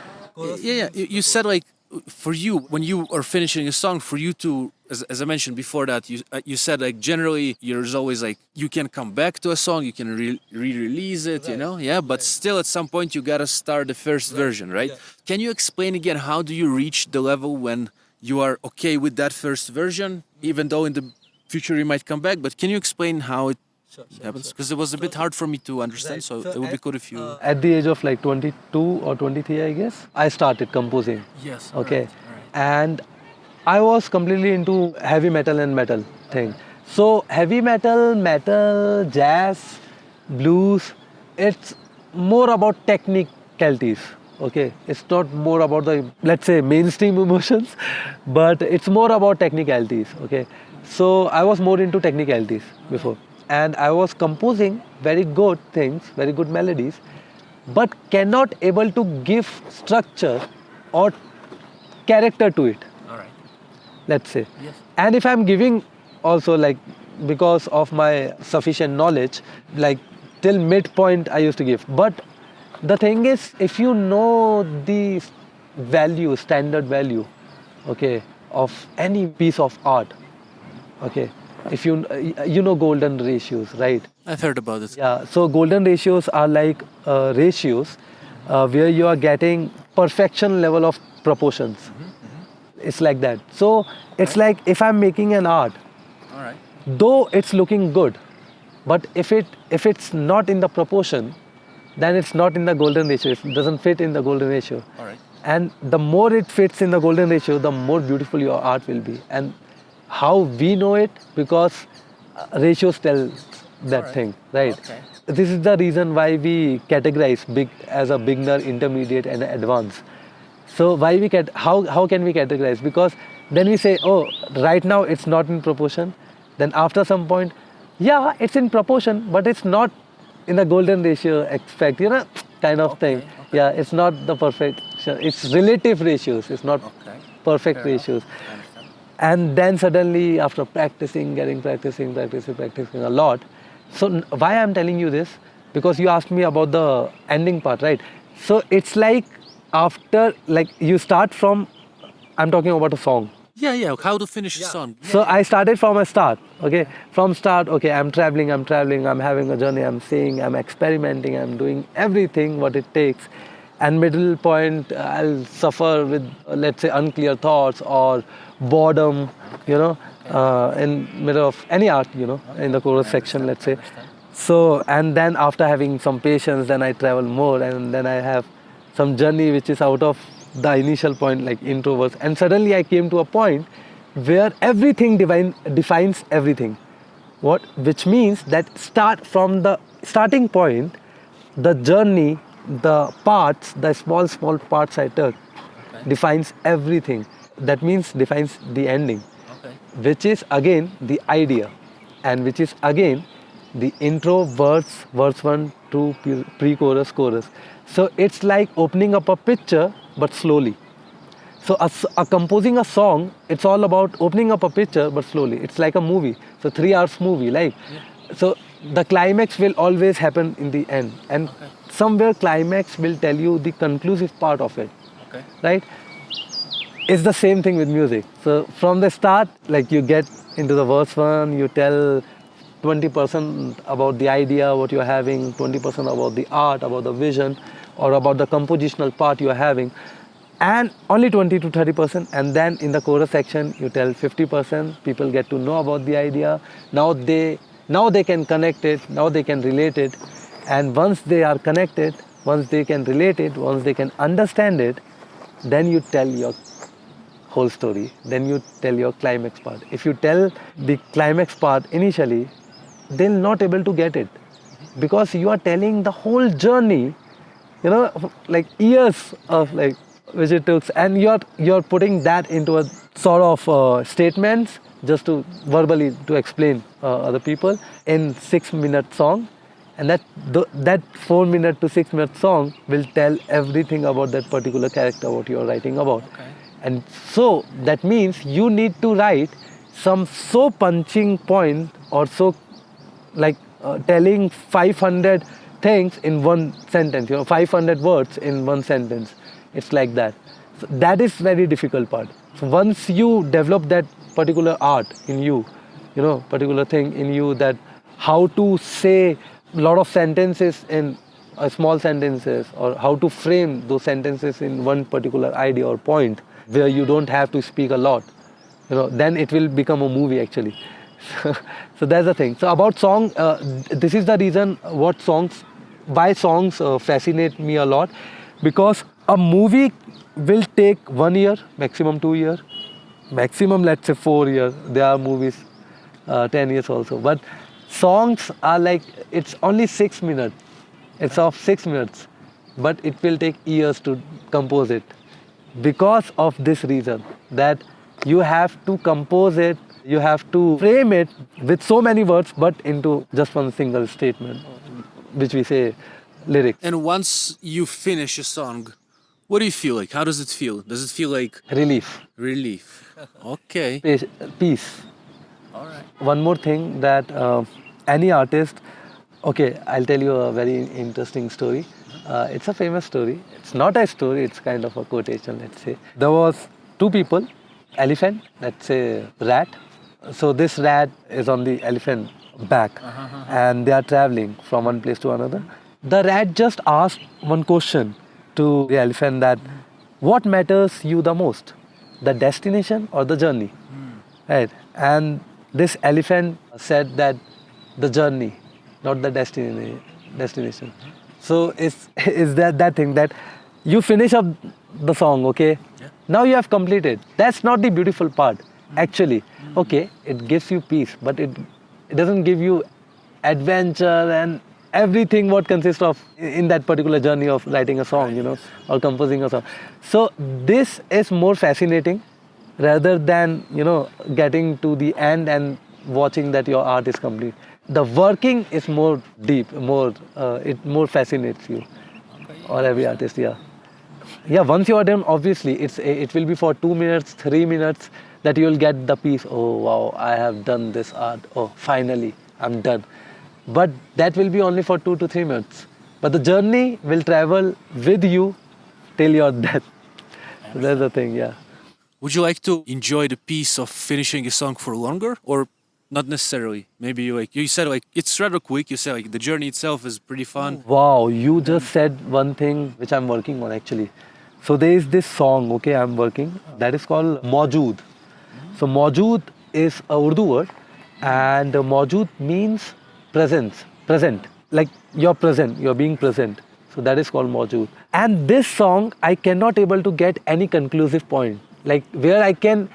Yeah. You said like for you, when you are finishing a song, for you to, as I mentioned before that, you said like generally there's always like, you can come back to a song, you can re-release it, you know? Yeah, but still at some point you gotta start the first version, right? Yeah. Can you explain again, how do you reach the level when you are okay with that first version, even though in the future you might come back? But can you explain how it happens? Because it was a bit hard for me to understand, so it would be good if you... At the age of like 22 or 23, I guess, I started composing. Yes. Okay. Right. And I was completely into heavy metal and metal thing. So heavy metal, jazz, blues, it's more about technicalities. Okay, it's not more about the, let's say, mainstream emotions, but it's more about technicalities. Okay, so I was more into technicalities before, and I was composing very good things, very good melodies, but cannot able to give structure or character to it. All right. Let's say. Yes. And if I'm giving also, like, because of my sufficient knowledge, like till midpoint I used to give, but the thing is, if you know the value, standard value, okay, of any piece of art, okay, if you know golden ratios, right? I've heard about this. Yeah, so golden ratios are like ratios where you are getting perfection level of proportions. It's like that. So it's like if I'm making an art, all right, though it's looking good, but if it's not in the proportion, then it's not in the golden ratio. It doesn't fit in the golden ratio. all right. And the more it fits in the golden ratio, the more beautiful your art will be. And how we know it? Because ratios tell that thing, right? Okay. This is the reason why we categorize as a beginner, intermediate, and advanced. So why how can we categorize? Because then we say, oh, right now it's not in proportion. Then after some point, yeah, it's in proportion, but it's not in the golden ratio aspect, you know, kind of thing. Okay. Yeah, it's not the perfection. It's relative ratios. It's not perfect Fair ratios. And then suddenly, after practicing a lot. So why I'm telling you this? Because you asked me about the ending part, right? So it's like after, like you start from, I'm talking about a song. Yeah, how to finish a song. So I started from a start, okay? From start, okay, I'm traveling, I'm having a journey, I'm seeing, I'm experimenting, I'm doing everything what it takes. And middle point, I'll suffer with, let's say, unclear thoughts or boredom, you know, in middle of any art, you know, in the chorus section, let's say. So, and then after having some patience, then I travel more, and then I have some journey which is out of the initial point, like introverts, and suddenly I came to a point where everything defines everything. Which means that from the starting point, the journey, the parts, the small parts I took, defines everything. That means defines the ending, which is again the idea, and which is again the intro, verse 1 to pre-chorus, chorus. So it's like opening up a picture, but slowly. So composing a song, it's all about opening up a picture, but slowly. It's like a movie. So 3 hours movie, like. Yeah. So the climax will always happen in the end. And somewhere climax will tell you the conclusive part of it. Okay. Right? It's the same thing with music. So from the start, like you get into the verse 1, you tell 20% about the idea, what you're having, 20% about the art, about the vision, or about the compositional part you're having. and only 20 to 30%, and then in the chorus section you tell 50%. People get to know about the idea. Now they can connect it, now they can relate it, and once they are connected, once they can relate it, once they can understand it, then you tell your whole story, then you tell your climax part. If you tell the climax part initially, they'll not able to get it, because you are telling the whole journey, like years of like which it took, and you're putting that into a sort of statements just to verbally to explain other people in 6-minute song, and that 4-minute to 6-minute song will tell everything about that particular character what you're writing about. Okay. And so that means you need to write some so punching point, or so like telling 500 things in one sentence, 500 words in one sentence. It's like that. So that is very difficult part. So once you develop that particular art in you, particular thing in you, that how to say a lot of sentences in small sentences, or how to frame those sentences in one particular idea or point where you don't have to speak a lot, then it will become a movie actually. So that's the thing. So about song, this is the reason why songs fascinate me a lot, because a movie will take 1 year, maximum 2 years, maximum let's say 4 years. There are movies 10 years also, but songs are like, it's only 6 minutes. It's of 6 minutes, but it will take years to compose it, because of this reason, that you have to compose it, you have to frame it with so many words, but into just one single statement, which we say lyrics. And once you finish a song, what do you feel like? How does it feel? Does it feel like Relief. Okay. Peace. All right. One more thing, that any artist, okay, I'll tell you a very interesting story. It's a famous story. It's not a story, it's kind of a quotation, let's say. There was 2 people, elephant, let's say rat. So this rat is on the elephant back, and they are traveling from one place to another. The rat just asked one question to the elephant, that what matters you the most, the destination or the journey? Right? And this elephant said that the journey, not the destination. So is that thing, that you finish up the song, okay? Yeah. Now you have completed. That's not the beautiful part, actually. Okay, it gives you peace, but it doesn't give you adventure and everything what consists of in that particular journey of writing a song, or composing a song. So this is more fascinating rather than, getting to the end and watching that your art is complete. The working is more deep, it more fascinates you, or every artist, yeah. Once you are done, obviously it will be for 2 minutes, 3 minutes that you will get the peace. Oh wow, I have done this art. Oh, finally, I'm done. But that will be only for 2 to 3 minutes. But the journey will travel with you till your death. That's the thing, yeah. Would you like to enjoy the peace of finishing a song for longer, or not necessarily? Maybe you said it's rather quick. You said the journey itself is pretty fun. Wow, you just said one thing which I'm working on actually. So there is this song, okay, I'm working, that is called Maujood. So Maujood is a Urdu word, and Maujood means present, like you're present, you're being present. So that is called Maujood. And this song, I cannot able to get any conclusive point, like where I can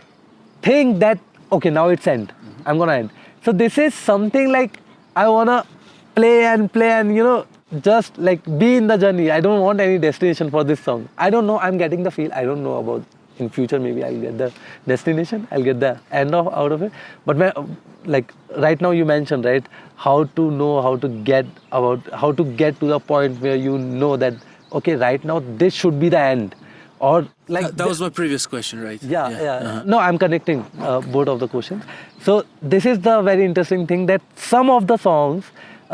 think that, okay, now it's end, I'm gonna end. So this is something like I wanna play and just like be in the journey. I don't want any destination for this song. I don't know, I'm getting the feel. I don't know about in future, maybe I'll get the destination, I'll get the end out of it. But like right now you mentioned, right, how to know, how to get to the point where you know that, okay, right now this should be the end. Or like that was my previous question, right? Yeah. No, I'm connecting both of the questions. So this is the very interesting thing, that some of the songs,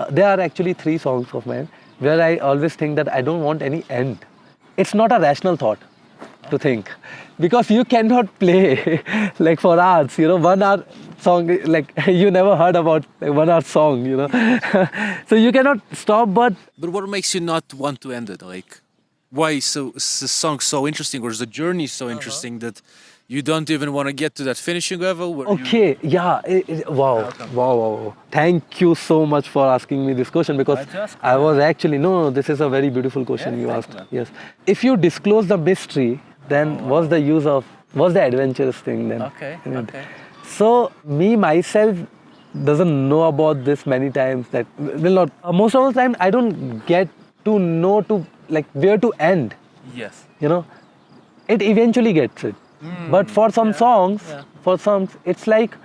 there are actually 3 songs of mine where I always think that I don't want any end. It's not a rational thought to think, because you cannot play like for hours, 1 hour song, like you never heard about like 1 hour song, So you cannot stop. But what makes you not want to end it? Like why is the song so interesting, or is the journey so interesting that you don't even want to get to that finishing level? Where Okay, yeah, wow, wow. Thank you so much for asking me this question, because I was actually, no, this is a very beautiful question you asked. Yes. If you disclose the mystery, then what's the use of, what's the adventurous thing then? Okay, in it? okay. So, me, myself, doesn't know about this many times, that will not, most of the time I don't get to know to, like, where to end, Yes. you know. It eventually gets it. But for some songs, it's like,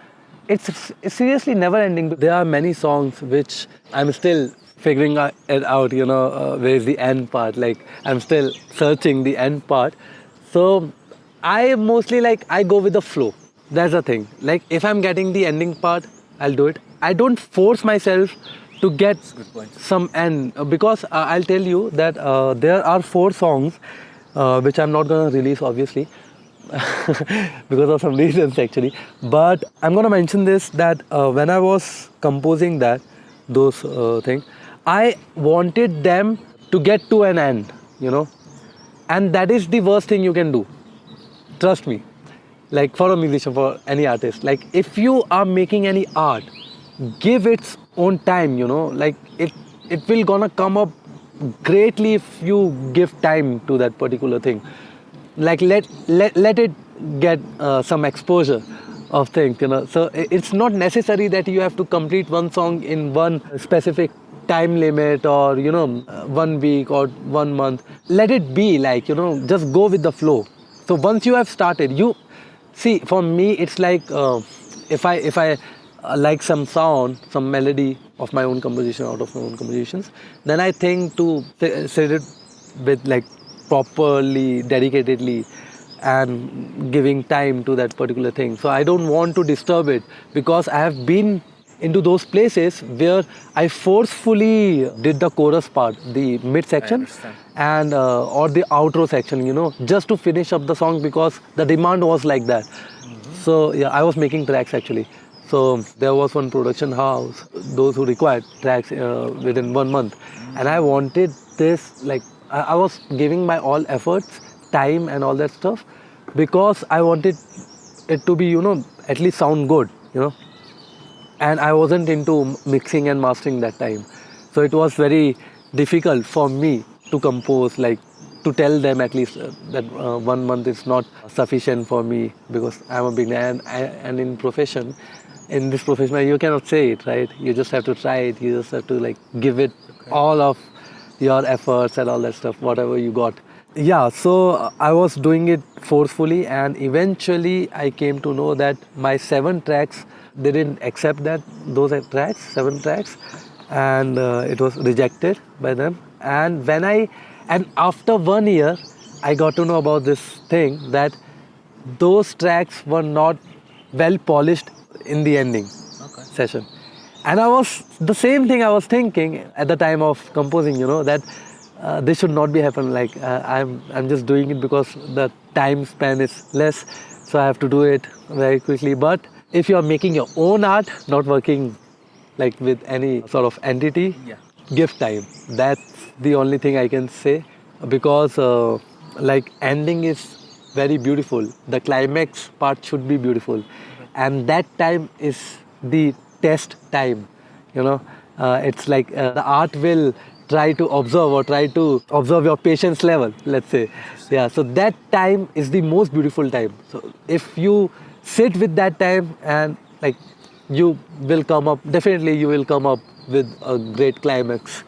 it's seriously never ending. There are many songs which I'm still figuring it out, you know, where's the end part. Like, I'm still searching the end part. So I mostly, like, I go with the flow. That's the thing. Like, if I'm getting the ending part, I'll do it. I don't force myself to get some end, because I'll tell you that there are 4 songs which I'm not gonna release, obviously, because of some reasons actually. But I'm gonna mention this, that when I was composing those things, I wanted them to get to an end, you know, and that is the worst thing you can do. Trust me. Like, for a musician, for any artist, like, if you are making any art, give its own time, you know. Like, it will gonna come up greatly if you give time to that particular thing. Like, let it get some exposure of things, you know. So it's not necessary that you have to complete one song in one specific time limit, or, you know, 1 week or 1 month. Let it be, like, you know, just go with the flow. So once you have started, you see, for me, it's like, if I like some sound, some melody of my own composition, out of my own compositions, then I think to sit it with, like, properly, dedicatedly, and giving time to that particular thing. So I don't want to disturb it, because I have been into those places where I forcefully did the chorus part, the mid section, and or the outro section, you know, just to finish up the song, because the demand was like that. So yeah, I was making tracks actually. So there was one production house, those who required tracks within 1 month, and I wanted this, like, I was giving my all efforts, time and all that stuff, because I wanted it to be, you know, at least sound good, you know. And I wasn't into mixing and mastering that time. So it was very difficult for me to compose, like, to tell them at least that 1 month is not sufficient for me, because I'm a beginner, and in this profession, you cannot say it, right? You just have to try it. You just have to, like, give it all of your efforts and all that stuff, whatever you got. Yeah, so I was doing it forcefully, and eventually I came to know that my 7 tracks, they didn't accept those tracks, 7 tracks, and it was rejected by them. And after 1 year, I got to know about this thing, that those tracks were not well polished in the ending session. And the same thing I was thinking at the time of composing, you know, that this should not be happening. Like, I'm just doing it because the time span is less, so I have to do it very quickly. But if you're making your own art, not working, like, with any sort of entity, give time. That's the only thing I can say, because like, ending is very beautiful. The climax part should be beautiful, and that time is the test time, you know. It's like the art will try to observe your patience level, let's say. Yeah, so that time is the most beautiful time. So if you sit with that time, and, like, you will come up with a great climax,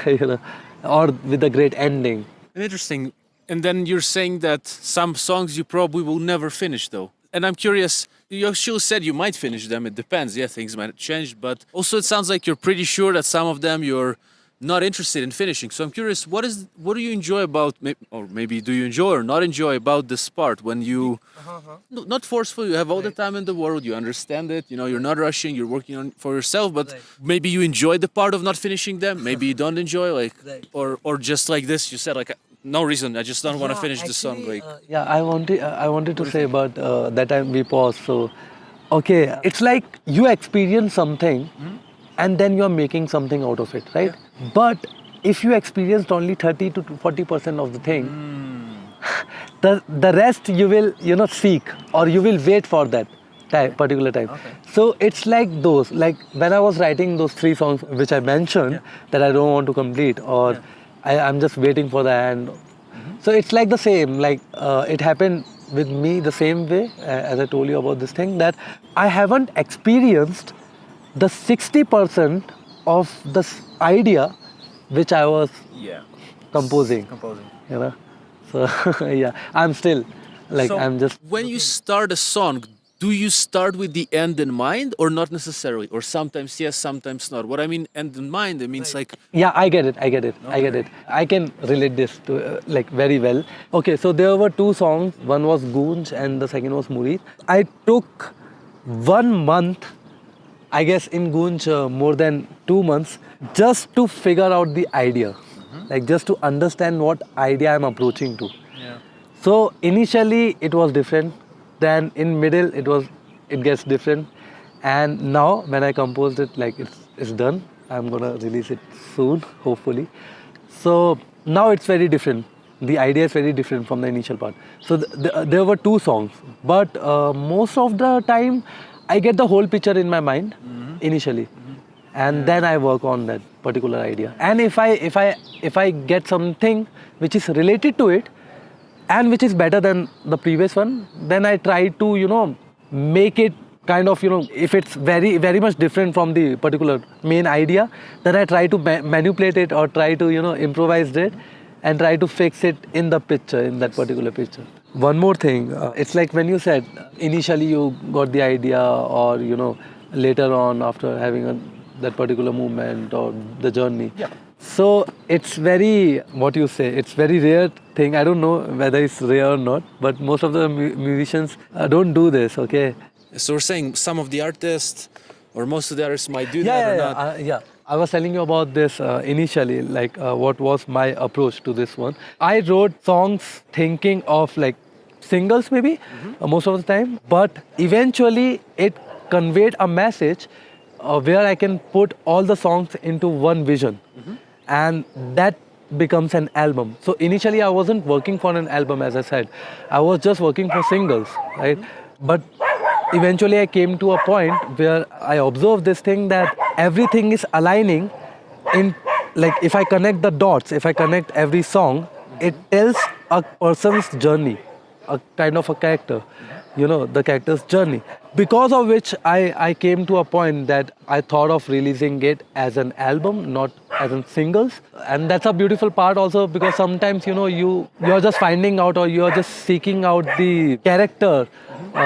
you know, or with a great ending. Interesting. And then you're saying that some songs you probably will never finish, though. And I'm curious, you actually said you might finish them. It depends. Yeah, things might change. But also it sounds like you're pretty sure that some of them you're not interested in finishing. So I'm curious, what do you enjoy about, or maybe do you enjoy or not enjoy about this part when you, not forceful, you have all the time in the world, you understand it, you know, you're not rushing, you're working on for yourself, but maybe you enjoy the part of not finishing them, maybe you don't enjoy, like, or just like this, you said, like, no reason, I just don't want to finish the song, like. I wanted to say about that time we paused. So, okay, it's like you experience something, and then you're making something out of it, right? But if you experienced only 30 to 40% of the thing, the rest you will seek, or you will wait for that particular time. Okay. So it's like those, like when I was writing those 3 songs which I mentioned that I don't want to complete, or I'm just waiting for the end. So it's like the same, like it happened with me the same way as I told you about this thing, that I haven't experienced the 60% of the idea which I was composing. You know, so yeah, I'm still like, So I'm just. when you start a song, do you start with the end in mind or not necessarily? Or sometimes yes, sometimes not. What I mean end in mind, it means like... Yeah, I get it. I can relate this to like very well. Okay, so there were 2 songs. One was Goonj and the second was Murid. I took 1 month, I guess in Goonj more than 2 months, just to figure out the idea. Like just to understand what idea I'm approaching to. Yeah. So initially it was different. Then in middle it gets different, and now when I composed it, like it's done. I'm gonna release it soon, hopefully. So now it's very different. The idea is very different from the initial part. So there were 2 songs, but most of the time I get the whole picture in my mind initially, and then I work on that particular idea. And if I get something which is related to it, and which is better than the previous one, then I try to, make it kind of, if it's very, very much different from the particular main idea, then I try to manipulate it, or try to, improvise it and try to fix it in the picture, in that particular picture. One more thing, it's like when you said initially you got the idea, or, later on after having that particular movement or the journey. Yeah. So it's very, what you say, it's very rare thing. I don't know whether it's rare or not, but most of the musicians don't do this, okay? So we're saying some of the artists or most of the artists might do that or not. Yeah. I was telling you about this initially, like what was my approach to this one. I wrote songs thinking of like singles maybe most of the time, but eventually it conveyed a message where I can put all the songs into one vision. And that becomes an album. So initially I wasn't working for an album, as I said. I was just working for singles, right? But eventually I came to a point where I observed this thing, that everything is aligning in, like if I connect the dots, if I connect every song, it tells a person's journey, a kind of a character, the character's journey. Because of which I came to a point that I thought of releasing it as an album, not as in singles. And that's a beautiful part also, because sometimes you're just finding out, or you're just seeking out the character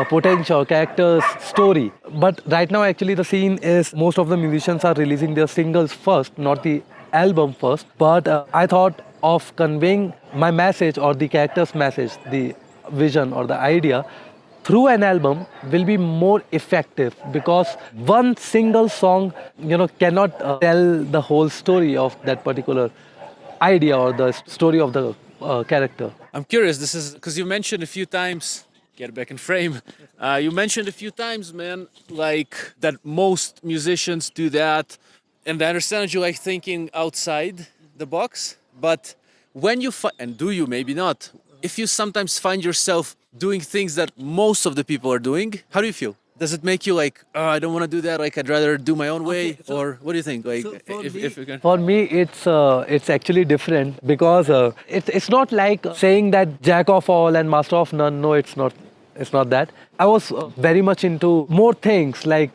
potential, character's story. But right now actually the scene is most of the musicians are releasing their singles first, not the album first. But I thought of conveying my message, or the character's message, the vision or the idea, through an album will be more effective, because one single song, cannot tell the whole story of that particular idea, or the story of the character. I'm curious, this is because you mentioned a few times, get back in frame. You mentioned a few times, man, like that most musicians do that. And I understand you like thinking outside the box, but when you and do you, maybe not, if you sometimes find yourself doing things that most of the people are doing, how do you feel? Does it make you like, oh, I don't want to do that, like I'd rather do my own way? Or what do you think? Like, if you can... For me, it's actually different, because it's not like saying that jack of all and master of none. No, it's not that. I was very much into more things like,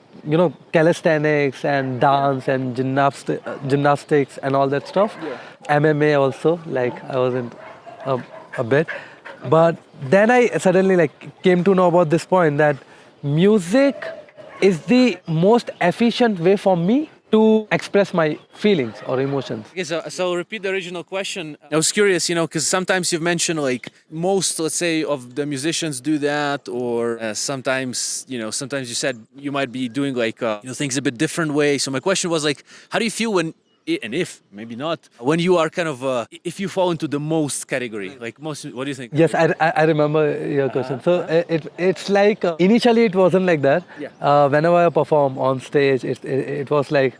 calisthenics and dance and gymnastics and all that stuff. Yeah. MMA also, like I was in a bit. But then I suddenly came to know about this point, that music is the most efficient way for me to express my feelings or emotions. Okay, so I'll repeat the original question. I was curious, because sometimes you've mentioned like most, let's say, of the musicians do that, or sometimes, sometimes you said you might be doing like things a bit different way. So my question was like, how do you feel when, and if maybe not, when you are kind of if you fall into the most category, like most, what do you think? Yes, I remember your question. So it's like initially it wasn't like that. Yeah. Whenever I perform on stage, it was like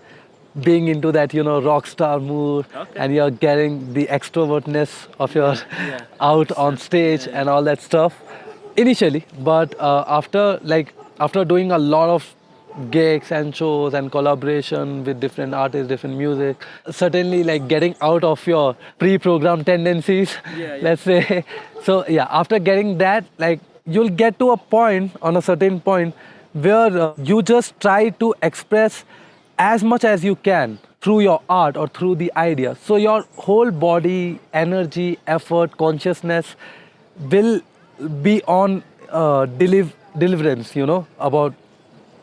being into that, rock star mood, Okay. and you're getting the extrovertness of your Yeah. out on stage and all that stuff initially. But after doing a lot of gigs and shows and collaboration with different artists, different music, certainly like getting out of your pre-programmed tendencies, Yeah, yeah. let's say. So yeah, after getting that, like you'll get to a point, on a certain point, where you just try to express as much as you can through your art or through the idea. So your whole body, energy, effort, consciousness will be on deliverance, about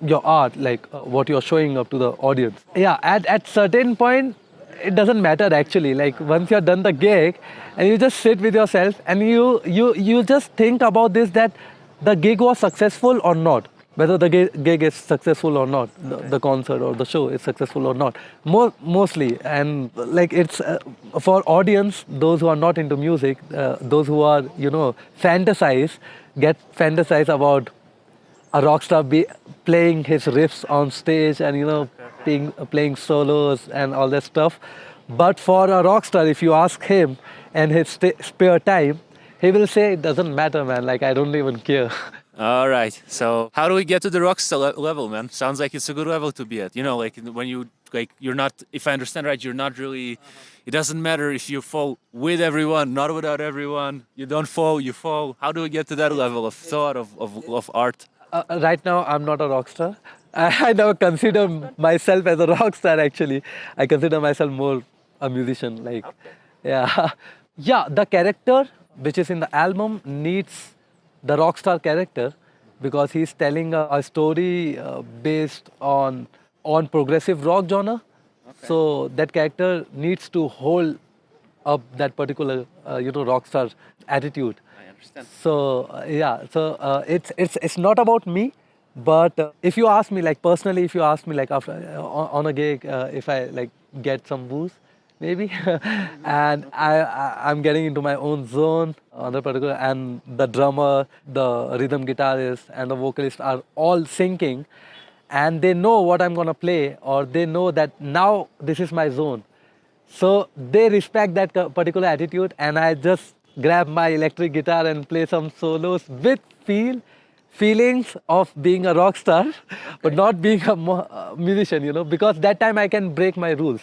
your art, like what you're showing up to the audience. Yeah, at certain point, it doesn't matter actually. Like once you're done the gig, and you just sit with yourself, and you just think about this, that the gig was successful or not, whether the gig is successful or not, the concert or the show is successful or not, mostly. And like it's for audience, those who are not into music, those who are fantasize about a rock star playing his riffs on stage, and playing solos and all that stuff. But for a rock star, if you ask him and his spare time, he will say it doesn't matter, man, like I don't even care. All right. So how do we get to the rockstar level, man? Sounds like it's a good level to be at. Like when you're not, if I understand right, you're not really, it doesn't matter if you fall with everyone, not without everyone. You don't fall, you fall. How do we get to that level of thought, of art? Right now, I'm not a rock star. I never consider myself as a rock star, actually. I consider myself more a musician. Like, yeah. Yeah, the character which is in the album needs the rock star character, because he's telling a story based on progressive rock genre. So that character needs to hold up that particular rock star attitude. I understand. So it's not about me, but if you ask me, like personally, if you ask me, like after on a gig, if I like get some booze, maybe, and I'm getting into my own zone on the particular, and the drummer, the rhythm guitarist, and the vocalist are all syncing, and they know what I'm gonna play, or they know that now this is my zone. So they respect that particular attitude, and I just grab my electric guitar and play some solos with feelings of being a rock star, but not being a musician, because that time I can break my rules.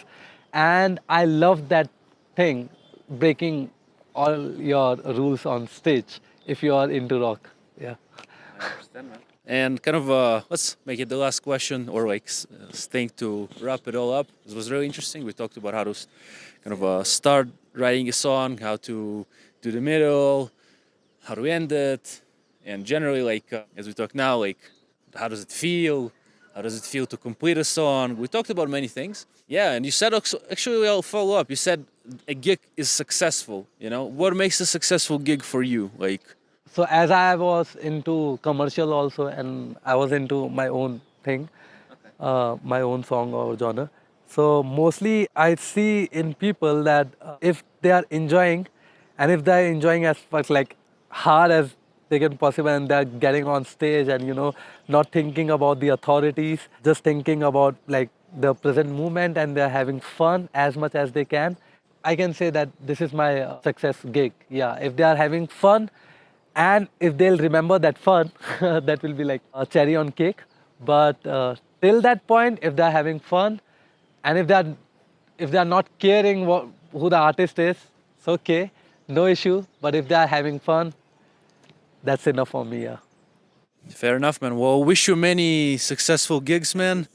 And I love that thing, breaking all your rules on stage if you are into rock. Yeah. I understand, man. And kind of, let's make it the last question, or like thing to wrap it all up. It was really interesting. We talked about how to kind of start writing a song, how to do the middle, how to end it, and generally, like as we talk now, like how does it feel? How does it feel to complete a song? We talked about many things. Yeah, and you said actually I'll follow up. You said a gig is successful. What makes a successful gig for you? Like. So as I was into commercial also, and I was into my own thing, my own song or genre. So mostly I see in people that if they are enjoying, and if they're enjoying as much like hard as they can possible, and they're getting on stage and not thinking about the authorities, just thinking about like the present moment, and they're having fun as much as they can, I can say that this is my success gig. Yeah, if they are having fun, and if they'll remember that fun, that will be like a cherry on cake. But till that point, if they're having fun, and if they're not caring who the artist is, it's okay, no issue. But if they're having fun, that's enough for me. Yeah. Fair enough, man. Well, wish you many successful gigs, man.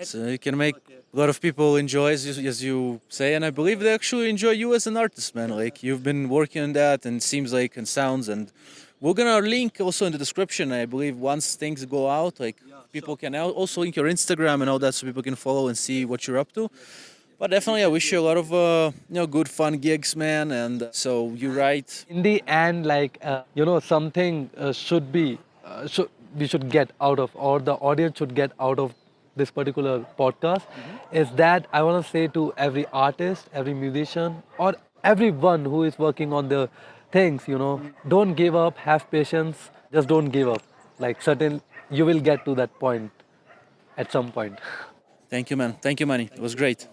So you can make a lot of people enjoy, as you say, and I believe they actually enjoy you as an artist, man. Like you've been working on that, and it seems like and sounds, and we're gonna link also in the description. I believe once things go out, like people can also link your Instagram and all that, so people can follow and see what you're up to. But definitely, I wish you a lot of good fun gigs, man. And so you're right. In the end, like something we should get out of, or the audience should get out of this particular podcast, is that I want to say to every artist, every musician, or everyone who is working on the things, don't give up, have patience, just don't give up. Like you will get to that point at some point. Thank you, man. Thank you, Manny. It was great.